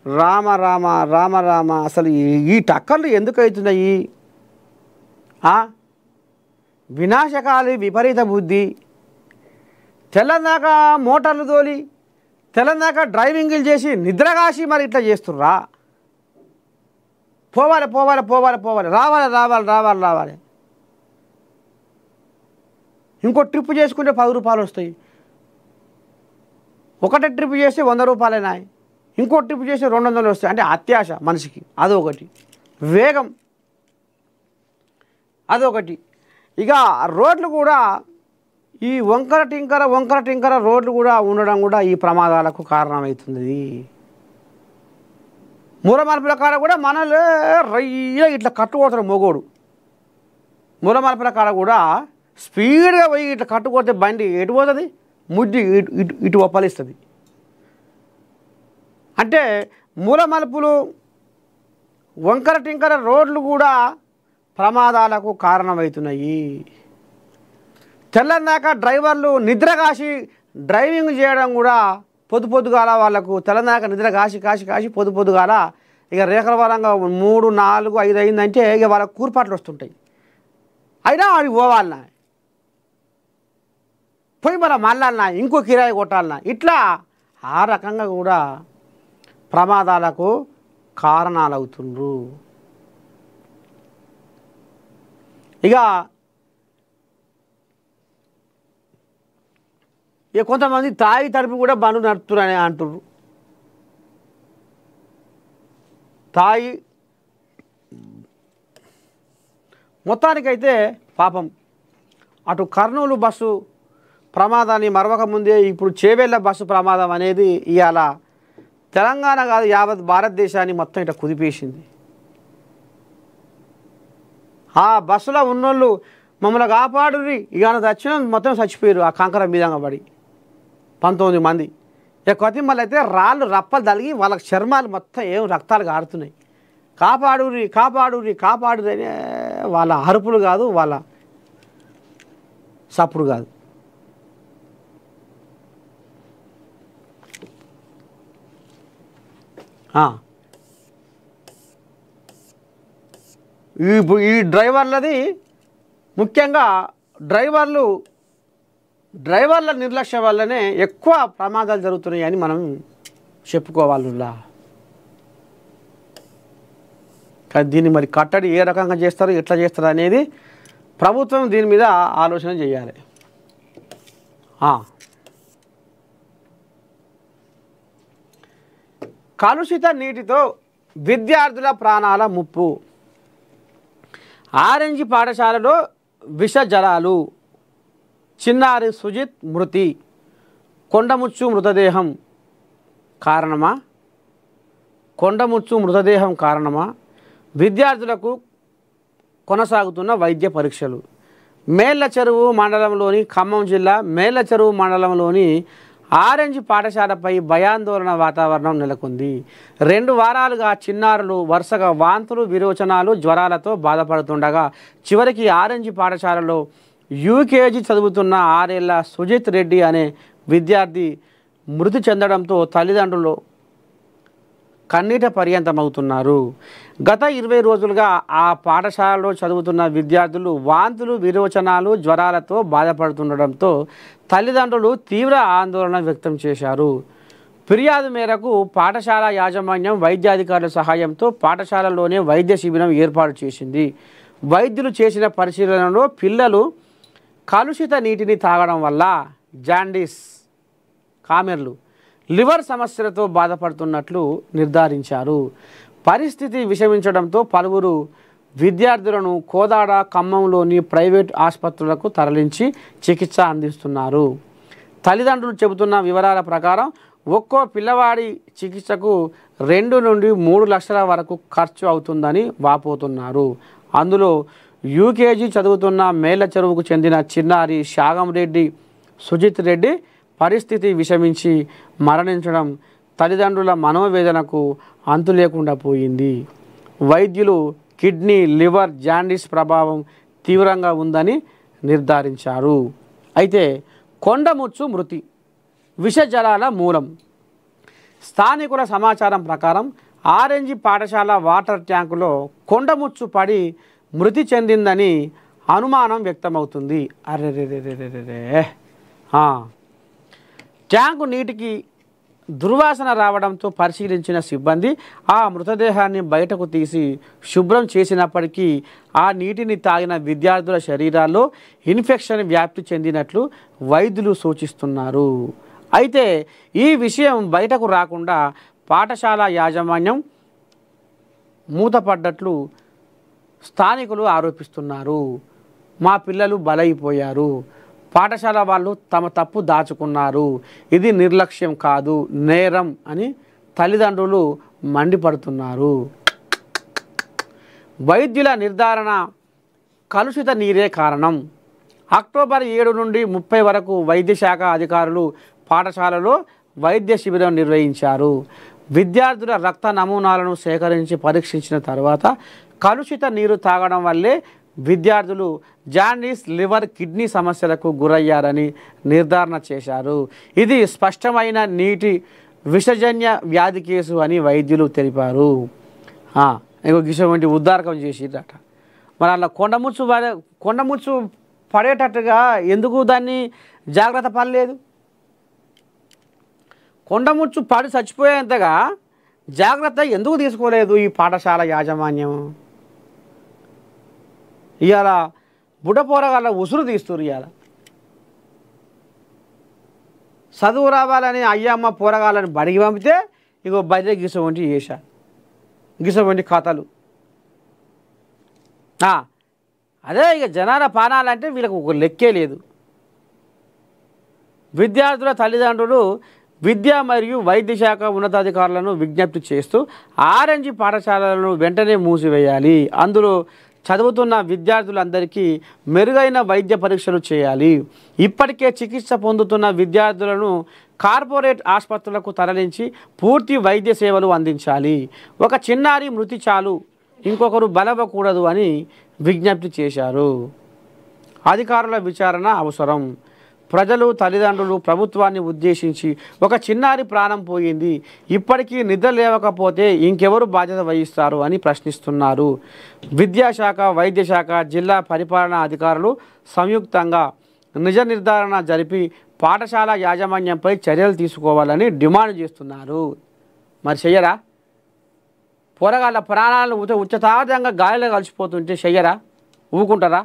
A: రామ రామ రామ రామ, అసలు ఈ టక్కర్లు ఎందుకు అవుతున్నాయి? వినాశకాలి విపరీత బుద్ధి. తెల్లందాక మోటార్లు తోలి తెల్లందాక డ్రైవింగ్లు చేసి నిద్రగాసి మరి ఇట్లా చేస్తుర్రా? పోవాలి పోవాలి పోవాలి పోవాలి, రావాలి రావాలి రావాలి రావాలి. ఇంకో ట్రిప్ చేసుకుంటే 10 రూపాయలు వస్తాయి. ఒకటే ట్రిప్ చేస్తే 100 రూపాయలేనా? ఇంకో ట్రిప్ చేస్తే 200 వస్తాయి. అంటే అత్యాశ మనిషికి, అదొకటి. వేగం అదొకటి. ఇక రోడ్లు కూడా ఈ వంకర టింకర రోడ్లు కూడా ఉండడం కూడా ఈ ప్రమాదాలకు కారణమవుతుంది. మూలమలుపుల కాడ కూడా మనలో రయ్య ఇట్లా కట్టుకోతారు మొగోడు. మూలమలుపుల కాడ కూడా స్పీడ్గా పోయి ఇట్లా కట్టుకోతే బండి ఎటు పోతుంది? ముద్ది ఇటు ఒప్పలిస్తుంది. అంటే మూలమలుపులు వంకర టింకర రోడ్లు కూడా ప్రమాదాలకు కారణమవుతున్నాయి. తెల్లందాక డ్రైవర్లు నిద్రగాసి డ్రైవింగ్ చేయడం కూడా పొద్దుగాల వాళ్ళకు తెల్లందాక నిద్ర కాసి పొద్దుగాల ఇక రేఖల వరంగా 3, 4, 5 అయిందంటే ఇక వాళ్ళకు కూర్పాట్లు వస్తుంటాయి. అయినా వాడికి పోవాలన్నా, పోయి మళ్ళా ఇంకో కిరాయి కొట్టాలన్నా, ఇట్లా ఆ రకంగా కూడా ప్రమాదాలకు కారణాలు అవుతుండ్రు. ఇక కొంతమంది తాయి తడిపి కూడా బండ్లు నడుపుతున్నారని అంటుర్రు. తాయి మొత్తానికైతే పాపం అటు కర్నూలు బస్సు ప్రమాదాన్ని మరవక ముందే ఇప్పుడు చేవెళ్ళ బస్సు ప్రమాదం అనేది ఇవాళ తెలంగాణ కాదు యావత్ భారతదేశాన్ని మొత్తం ఇట్లా కుదిపేసింది. ఆ బస్సులో ఉన్నోళ్ళు మమ్మల్ని కాపాడుర్రి ఇక చచ్చిన మొత్తం చచ్చిపోయారు ఆ కంకర మీదంగా పడి 19 మంది. ఇక కొద్ది మళ్ళీ అయితే రాళ్ళు రప్పలు తలిగి వాళ్ళకి చర్మాలు మొత్తం ఏం రక్తాలు కారుతున్నాయి. కాపాడుర్రి కాపాడుర్రి కాపాడుర్రి అనే వాళ్ళ అరుపులు కాదు, వాళ్ళ సప్పుడు కాదు. ఈ డ్రైవర్లది ముఖ్యంగా డ్రైవర్ల నిర్లక్ష్యం వల్లనే ఎక్కువ ప్రమాదాలు జరుగుతున్నాయి అని మనం చెప్పుకోవాలా. కానీ దీన్ని మరి కట్టడి ఏ రకంగా చేస్తారు, ఎట్లా చేస్తారు అనేది ప్రభుత్వం దీని మీద ఆలోచన చేయాలి. కలుషిత నీటితో విద్యార్థుల ప్రాణాల ముప్పు. ఆరెంజ్ పాఠశాలలో విష జలాలు. చిన్నారి సుజిత్ మృతి. కొండముచ్చు మృతదేహం కారణమా? విద్యార్థులకు కొనసాగుతున్న వైద్య పరీక్షలు. మేళ్ళచెరువు మండలంలోని ఖమ్మం జిల్లా మేళ్ళచెరువు మండలంలోని ఆరెంజ్ పాఠశాలపై భయాందోళన వాతావరణం నెలకొంది. 2 వారాలుగా చిన్నారులు వరుసగా వాంతులు, విరోచనాలు, జ్వరాలతో బాధపడుతుండగా చివరికి ఆరెంజ్ పాఠశాలలో యూకేజీ చదువుతున్న 6 ఏళ్ల సుజిత్ రెడ్డి అనే విద్యార్థి మృతి చెందడంతో తల్లిదండ్రులు కన్నీట పర్యంతమవుతున్నారు. గత 20 రోజులుగా ఆ పాఠశాలలో చదువుతున్న విద్యార్థులు వాంతులు, విరోచనాలు, జ్వరాలతో బాధపడుతుండడంతో తల్లిదండ్రులు తీవ్ర ఆందోళన వ్యక్తం చేశారు. ఫిర్యాదు మేరకు పాఠశాల యాజమాన్యం వైద్యాధికారుల సహాయంతో పాఠశాలలోనే వైద్య శిబిరం ఏర్పాటు చేసింది. వైద్యులు చేసిన పరిశీలనలో పిల్లలు కలుషిత నీటిని తాగడం వల్ల జాండీస్, కామెర్లు, లివర్ సమస్యలతో బాధపడుతున్నట్లు నిర్ధారించారు. పరిస్థితి విషమించడంతో పలువురు విద్యార్థులను కోదాడ ఖమ్మంలోని ప్రైవేట్ ఆసుపత్రులకు తరలించి చికిత్స అందిస్తున్నారు. తల్లిదండ్రులు చెబుతున్న వివరాల ప్రకారం ఒక్కో పిల్లవాడి చికిత్సకు 2 నుండి 3 లక్షల వరకు ఖర్చు అవుతుందని వాపోతున్నారు. అందులో యూకేజీ చదువుతున్న మేళ్ల చెరువుకు చెందిన చిన్నారి శాగం రెడ్డి సుజిత్ రెడ్డి పరిస్థితి విషమించి మరణించడం తల్లిదండ్రుల మనోవేదనకు అంతు లేకుండా పోయింది. వైద్యులు కిడ్నీ, లివర్, జాండీస్ ప్రభావం తీవ్రంగా ఉందని నిర్ధారించారు. అయితే కొండముచ్చు మృతి విషజలాల మూలం. స్థానికుల సమాచారం ప్రకారం ఆరెంజ్ పాఠశాల వాటర్ ట్యాంకులో కొండముచ్చు పడి మృతి చెందిందని అనుమానం వ్యక్తమవుతుంది. అరెరెరెరెరెరే ట్యాంకు నీటికి దుర్వాసన రావడంతో పరిశీలించిన సిబ్బంది ఆ మృతదేహాన్ని బయటకు తీసి శుభ్రం చేసినప్పటికీ ఆ నీటిని తాగిన విద్యార్థుల శరీరాల్లో ఇన్ఫెక్షన్ వ్యాప్తి చెందినట్లు వైద్యులు సూచిస్తున్నారు. అయితే ఈ విషయం బయటకు రాకుండా పాఠశాల యాజమాన్యం మూతపడ్డట్లు స్థానికులు ఆరోపిస్తున్నారు. మా పిల్లలు బలైపోయారు, పాఠశాల వాళ్ళు తమ తప్పు దాచుకున్నారు, ఇది నిర్లక్ష్యం కాదు, నేరం అని తల్లిదండ్రులు మండిపడుతున్నారు. వైద్యుల నిర్ధారణ కలుషిత నీరే కారణం. అక్టోబర్ 7 నుండి 30 వరకు వైద్య శాఖ అధికారులు పాఠశాలలో వైద్య శిబిరం నిర్వహించారు. విద్యార్థుల రక్త నమూనాలను సేకరించి పరీక్షించిన తర్వాత కలుషిత నీరు తాగడం వల్లే విద్యార్థులు జాండీస్, లివర్, కిడ్నీ సమస్యలకు గురయ్యారని నిర్ధారణ చేశారు. ఇది స్పష్టమైన నీటి విషజన్య వ్యాధి కేసు అని వైద్యులు తెలిపారు. ఇటువంటి ఉద్దారకం చేసిరట. మరి అలా కొండముచ్చు పడేటట్టుగా ఎందుకు దాన్ని జాగ్రత్త పడలేదు? కొండముచ్చు పడి చచ్చిపోయేంతగా జాగ్రత్త ఎందుకు తీసుకోలేదు ఈ పాఠశాల యాజమాన్యం? ఇవాళ బుడ్డపోరగాళ్ళ ఉసురు తీస్తున్నారు. ఇవాళ చదువు రావాలని అయ్యమ్మ పోరగాళ్ళని బడికి పంపితే ఇగో బయట గిసవంటి చేశారు, గిసవంటి కథలు. అదే ఇక జనాల పానాలంటే వీళ్ళకు ఒక లెక్కే లేదు. విద్యార్థుల తల్లిదండ్రులు విద్యా మరియు వైద్య శాఖ ఉన్నతాధికారులను విజ్ఞప్తి చేస్తూ ఆరెంజ్ పాఠశాలలను వెంటనే మూసివేయాలి, అందులో చదువుతున్న విద్యార్థులందరికీ మెరుగైన వైద్య పరీక్షలు చేయాలి, ఇప్పటికే చికిత్స పొందుతున్న విద్యార్థులను కార్పొరేట్ ఆసుపత్రులకు తరలించి పూర్తి వైద్య సేవలు అందించాలి, ఒక చిన్నారి మృతి చాలు, ఇంకొకరు బలవ్వకూడదు అని విజ్ఞప్తి చేశారు. అధికారుల విచారణ అవసరం. ప్రజలు, తల్లిదండ్రులు ప్రభుత్వాన్ని ఉద్దేశించి ఒక చిన్నారి ప్రాణం పోయింది, ఇప్పటికీ నిద్ర లేవకపోతే ఇంకెవరు బాధ్యత వహిస్తారు అని ప్రశ్నిస్తున్నారు. విద్యాశాఖ, వైద్య శాఖ, జిల్లా పరిపాలనా అధికారులు సంయుక్తంగా నిజ నిర్ధారణ జరిపి పాఠశాల యాజమాన్యంపై చర్యలు తీసుకోవాలని డిమాండ్ చేస్తున్నారు. మరి చెయ్యరా? పోరగాళ్ళ ప్రాణాలను ఉచితార్థంగా గాలిలో కలిసిపోతుంటే చెయ్యరా? ఊకుంటారా?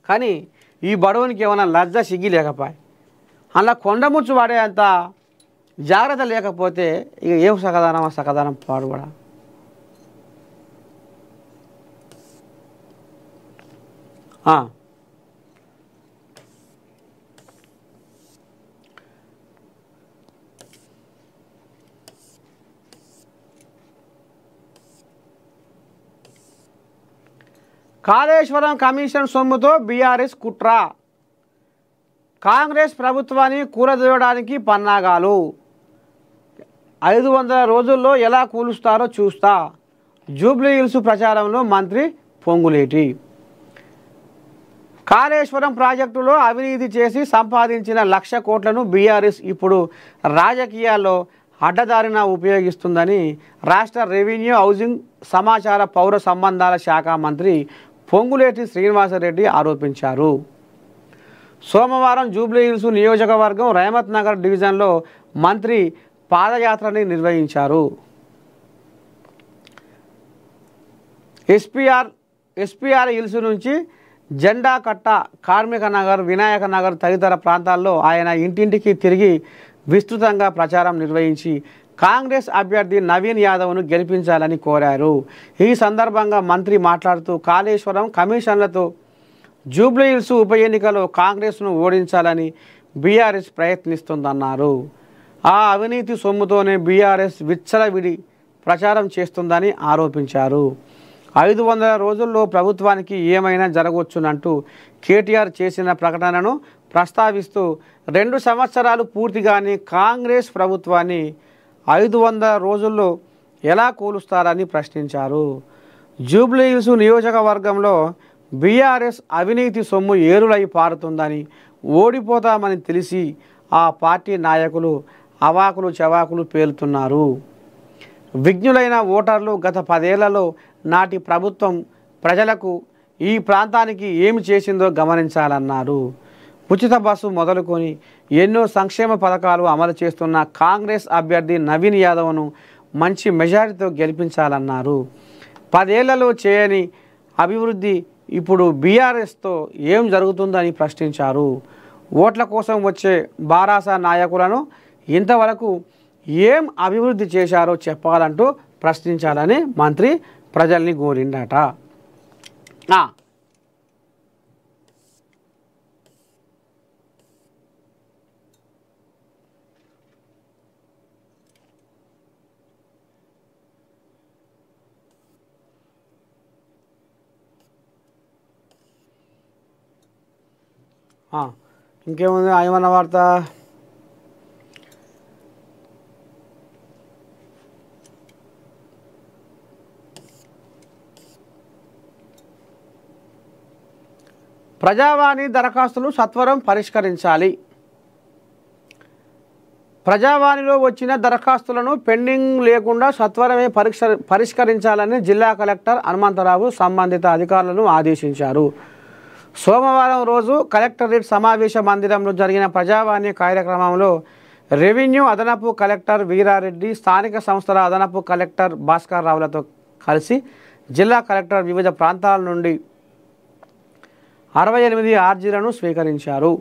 A: కానీ ఈ బడవునికి ఏమైనా లజ్జ సిగ్గి లేకపోయి అలా కొండముచ్చు వాడే అంత జాగ్రత్త లేకపోతే ఇక ఏం సకదానం పాడుబడా. కాళేశ్వరం కమిషన్ సొమ్ముతో బీఆర్ఎస్ కుట్ర, కాంగ్రెస్ ప్రభుత్వాన్ని కూలదోయడానికి పన్నాగాలు, 500 రోజుల్లో ఎలా కూలుస్తారో చూస్తా, జూబ్లీహిల్స్ ప్రచారంలో మంత్రి పొంగులేటి. కాళేశ్వరం ప్రాజెక్టులో అవినీతి చేసి సంపాదించిన 1,00,000 కోట్లను బీఆర్ఎస్ ఇప్పుడు రాజకీయాల్లో అడ్డదారిన ఉపయోగిస్తుందని రాష్ట్ర రెవెన్యూ, హౌసింగ్, సమాచార, పౌర సంబంధాల శాఖ మంత్రి పొంగులేటి శ్రీనివాసరెడ్డి ఆరోపించారు. సోమవారం జూబ్లీహిల్స్ నియోజకవర్గం రహమత్ నగర్ డివిజన్లో మంత్రి పాదయాత్రని నిర్వహించారు. ఎస్పీఆర్ హిల్స్ నుంచి జెండా కట్ట, కార్మిక నగర్, వినాయక నగర్ తదితర ప్రాంతాల్లో ఆయన ఇంటింటికి తిరిగి విస్తృతంగా ప్రచారం నిర్వహించి కాంగ్రెస్ అభ్యర్థి నవీన్ యాదవ్ను గెలిపించాలని కోరారు. ఈ సందర్భంగా మంత్రి మాట్లాడుతూ కాళేశ్వరం కమిషన్లతో జూబ్లీహిల్స్ ఉప ఎన్నికలో కాంగ్రెస్ను ఓడించాలని బీఆర్ఎస్ ప్రయత్నిస్తుందన్నారు. ఆ అవినీతి సొమ్ముతోనే బీఆర్ఎస్ విచ్చలవిడి ప్రచారం చేస్తుందని ఆరోపించారు. 500 రోజుల్లో ప్రభుత్వానికి ఏమైనా జరగవచ్చునంటూ కేటీఆర్ చేసిన ప్రకటనను ప్రస్తావిస్తూ 2 సంవత్సరాలు పూర్తిగానే కాంగ్రెస్ ప్రభుత్వాన్ని 500 రోజుల్లో ఎలా కూలుస్తారని ప్రశ్నించారు. జూబ్లీహిల్స్ నియోజకవర్గంలో బీఆర్ఎస్ అవినీతి సొమ్ము ఏరులై పారుతుందని, ఓడిపోతామని తెలిసి ఆ పార్టీ నాయకులు అవాకులు చవాకులు పేలుతున్నారు. విజ్ఞులైన ఓటర్లు గత 10 ఏళ్లలో నాటి ప్రభుత్వం ప్రజలకు ఈ ప్రాంతానికి ఏమి చేసిందో గమనించాలన్నారు. ఉచిత బస్సు మొదలుకొని ఎన్నో సంక్షేమ పథకాలు అమలు చేస్తున్న కాంగ్రెస్ అభ్యర్థి నవీన్ యాదవ్ను మంచి మెజారిటీతో గెలిపించాలన్నారు. 10 ఏళ్లలో చేయని అభివృద్ధి ఇప్పుడు బీఆర్ఎస్తో ఏం జరుగుతుందని ప్రశ్నించారు. ఓట్ల కోసం వచ్చే బారాస నాయకులను ఇంతవరకు ఏం అభివృద్ధి చేశారో చెప్పాలంటూ ప్రశ్నించాలని మంత్రి ప్రజల్ని కోరిండట. ఇంకేముంది ఏమన్న వార్త? ప్రజావాణి దరఖాస్తులు సత్వరం పరిష్కరించాలి. ప్రజావాణిలో వచ్చిన దరఖాస్తులను పెండింగ్ లేకుండా సత్వరమే పరిష్కరించాలని జిల్లా కలెక్టర్ హనుమంతరావు సంబంధిత అధికారులను ఆదేశించారు. సోమవారం రోజు కలెక్టరేట్ సమావేశ మందిరంలో జరిగిన ప్రజావాణి కార్యక్రమంలో రెవెన్యూ అదనపు కలెక్టర్ వీరారెడ్డి, స్థానిక సంస్థల అదనపు కలెక్టర్ భాస్కర్ రావులతో కలిసి జిల్లా కలెక్టర్ వివిధ ప్రాంతాల నుండి 68 ఆర్జీలను స్వీకరించారు.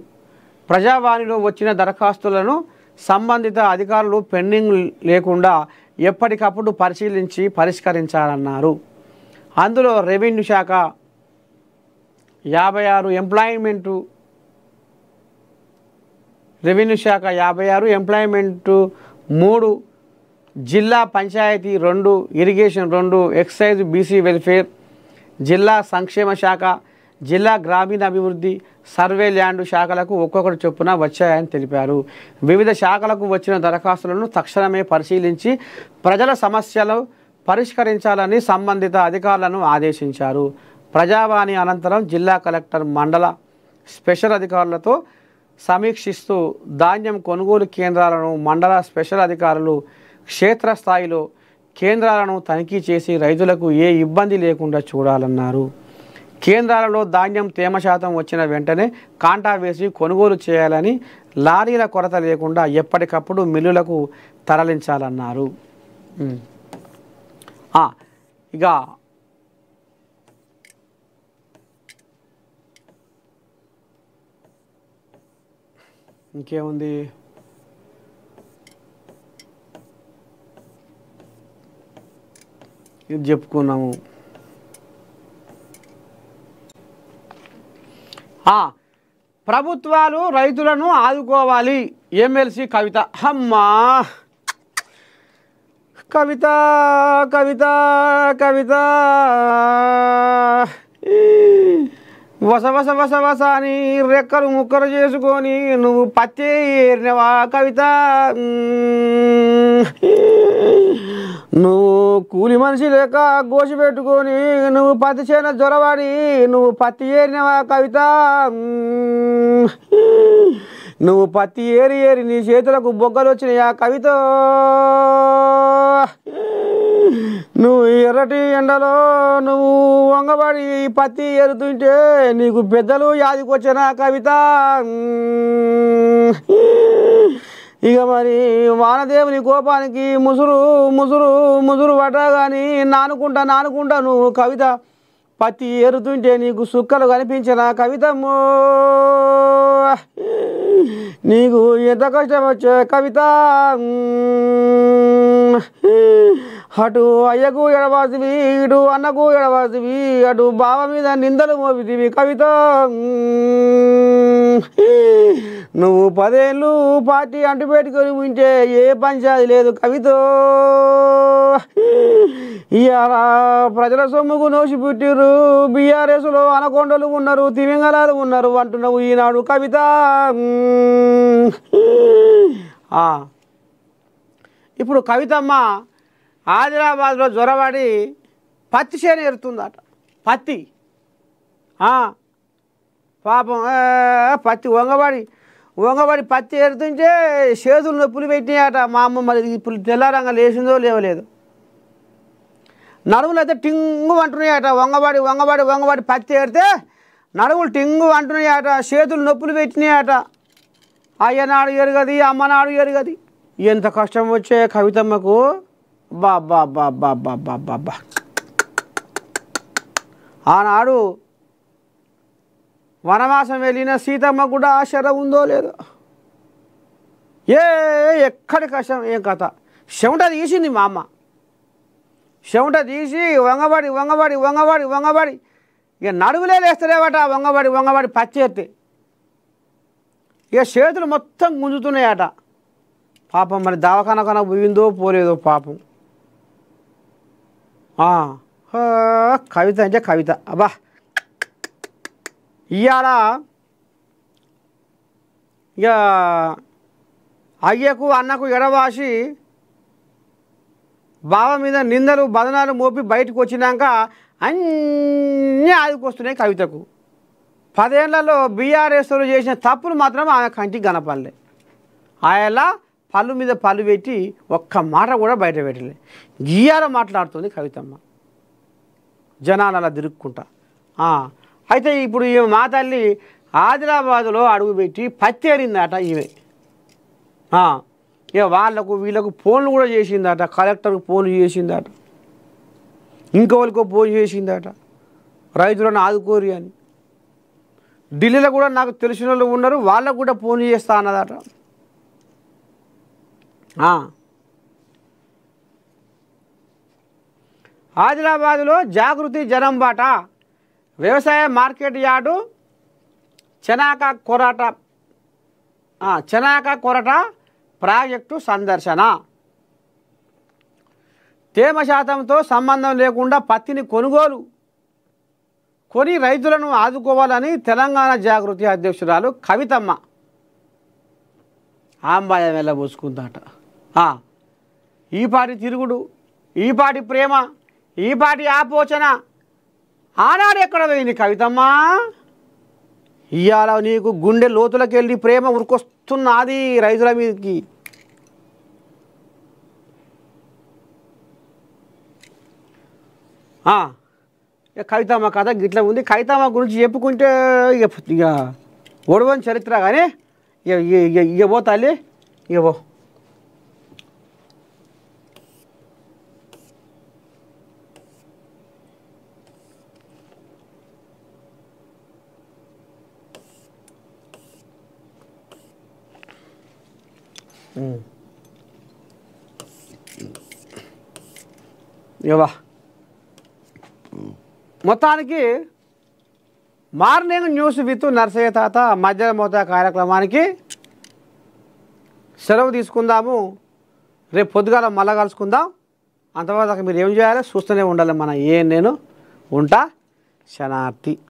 A: ప్రజావాణిలో వచ్చిన దరఖాస్తులను సంబంధిత అధికారులు పెండింగ్ లేకుండా ఎప్పటికప్పుడు పరిశీలించి పరిష్కరించాలన్నారు. అందులో రెవెన్యూ శాఖ 56 ఎంప్లాయ్మెంటు 3, జిల్లా పంచాయతీ 2, ఇరిగేషన్ 2, ఎక్సైజ్ బీసీ వెల్ఫేర్, జిల్లా సంక్షేమ శాఖ, జిల్లా గ్రామీణాభివృద్ధి, సర్వే ల్యాండ్ శాఖలకు ఒక్కొక్కటి చొప్పున వచ్చాయని తెలిపారు. వివిధ శాఖలకు వచ్చిన దరఖాస్తులను తక్షణమే పరిశీలించి ప్రజల సమస్యలు పరిష్కరించాలని సంబంధిత అధికారులను ఆదేశించారు. ప్రజావాణి అనంతరం జిల్లా కలెక్టర్ మండల స్పెషల్ అధికారులతో సమీక్షిస్తూ ధాన్యం కొనుగోలు కేంద్రాలను మండల స్పెషల్ అధికారులు క్షేత్రస్థాయిలో కేంద్రాలను తనిఖీ చేసి రైతులకు ఏ ఇబ్బంది లేకుండా చూడాలన్నారు. కేంద్రాలలో ధాన్యం తేమ శాతం వచ్చిన వెంటనే కాంటా వేసి కొనుగోలు చేయాలని, లారీల కొరత లేకుండా ఎప్పటికప్పుడు మిల్లులకు తరలించాలన్నారు. ఇక ఇంకేముంది? ఇది చెప్పుకున్నాము. ప్రభుత్వాలు రైతులను ఆదుకోవాలి. ఎమ్మెల్సీ కవిత. అమ్మా కవిత కవిత కవిత వసవస వసవస అని రెక్కలు ముక్కలు చేసుకొని నువ్వు పత్తి ఏరినవా కవిత? నువ్వు కూలి మనిషి లేక గోసి పెట్టుకొని నువ్వు పత్తి చేన జ్వరవాడి నువ్వు పత్తి ఏరినవా కవిత? నువ్వు పత్తి ఏరి ఏరి నీ చేతులకు బొగ్గలు వచ్చినాయా కవిత? నువ్వు ఎర్రటి ఎండలో నువ్వు వంగబడి పత్తి ఏరుతుంటే నీకు పెద్దలు యాదికొచ్చినా కవిత? ఇక మరి వానదేవుని కోపానికి ముసురు ముసురు ముసురు పట్టగాని నానుకుంటా నువ్వు కవిత పత్తి ఏరుతుంటే నీకు సుక్కలు కనిపించిన కవితమ్మో? నీకు ఎంత కష్టం వచ్చే కవిత అటు అయ్యకు ఎడవాసివి ఇటు అన్నకు ఎడవాసివి అటు బావ మీద నిందలు మోపితివి కవిత నువ్వు 10 ఏళ్ళు పార్టీ అంటు పెట్టుకొని ఉంటే ఏ పంచాయతీ లేదు కవిత ఇవాళ ప్రజల సొమ్ముకు నోసి పుట్టిరు బీఆర్ఎస్లో అనకొండలు ఉన్నారు తిమింగళాలు ఉన్నారు అంటున్నావు ఈనాడు కవిత ఇప్పుడు కవితమ్మ ఆదిలాబాద్లో జ్వరపడి పత్తి చేను ఎరుతుందట పత్తి పాపం పత్తి వంగబడి పత్తి ఎరుతుంటే చేతులు నొప్పులు పెట్టినాయట మా అమ్మ మరి ఇప్పుడు తెల్లారంగా లేచిందో లేవలేదు నడుములు అయితే టింగు అంటున్నాయట వంగబడి పత్తి ఏరితే నడుములు టింగు అంటున్నాయట చేతులు నొప్పులు పెట్టినాయట అయ్యనాడు ఎరగది అమ్మనాడు ఎరగది ఎంత కష్టం వచ్చే కవితమ్మకు బాబా ఆనాడు వనవాసం వెళ్ళిన సీతమ్మ కూడా ఆశర ఉందో లేదో ఎక్కడి కష్టం ఏం కథ చెమట తీసింది మా అమ్మ చెమట తీసి వంగబడి ఇక నడువులే లేస్తలేవట వంగబడి పచ్చేస్తే ఇక చేతులు మొత్తం గుంజుతున్నాయట పాపం మరి దవాఖాన పోయిందో పోలేదో పాపం కవిత అంటే కవిత అబ్బా ఇవాళ ఇక అయ్యకు అన్నకు ఎడవాసి బావ మీద నిందలు బదనాలు మోపి బయటకు వచ్చినాక అన్నీ ఆదుకొస్తున్నాయి కవితకు 10 ఏళ్లలో బీఆర్ఎస్లో చేసిన తప్పులు మాత్రం ఆమె కంటికి కనపడలే ఆయలా పళ్ళు మీద పళ్ళు పెట్టి ఒక్క మాట కూడా బయట పెట్టలే గీయాల మాట్లాడుతుంది కవితమ్మ జనాలు అలా తిరుక్కుంటా అయితే ఇప్పుడు ఈ మా తల్లి ఆదిలాబాదులో అడుగుపెట్టి పత్తి ఏరిందట ఈమె ఇక వీళ్ళకు ఫోన్లు కూడా చేసిందట కలెక్టర్కు ఫోన్లు చేసిందట ఇంకోళ్ళకో ఫోన్ చేసిందట రైతులను ఆదుకోరి అని ఢిల్లీలో కూడా నాకు తెలిసిన వాళ్ళు ఉన్నారు వాళ్ళకు కూడా ఫోన్ చేస్తా అన్నదట ఆదిలాబాదులో జాగృతి జనం బాట వ్యవసాయ market yard Chanaka Korata project సందర్శన తేమ శాతంతో సంబంధం లేకుండా పత్తిని కొని రైతులను ఆదుకోవాలని తెలంగాణ జాగృతి అధ్యక్షురాలు కవితమ్మ ఆంబాయం వెళ్ళబోసుకుందట ఈపాటి తిరుగుడు ఈపాటి ప్రేమ ఈపాటి ఆపోచన ఆనాడు ఎక్కడ పోయింది కవితమ్మ ఇవాళ నీకు గుండె లోతులకు వెళ్ళి ప్రేమ ఉరికొస్తున్నది రైతుల మీదకి కవితమ్మ కథ గిట్ల ఉంది కవితమ్మ గురించి చెప్పుకుంటే ఇక ఒడవని చరిత్ర కానీ ఇక పో తల్లి ఇక పో ఇవా మొత్తానికి మార్నింగ్ న్యూస్ విత్ నర్సయ్య తాత మధ్యాహ్నం మోతా కార్యక్రమానికి సెలవు తీసుకుందాము రేపు పొద్దుగాల మళ్ళా కలుసుకుందాం అంతవరకు మీరు ఏం చేయాలి చూస్తూనే ఉండాలి మన నేను ఉంటా శనార్థి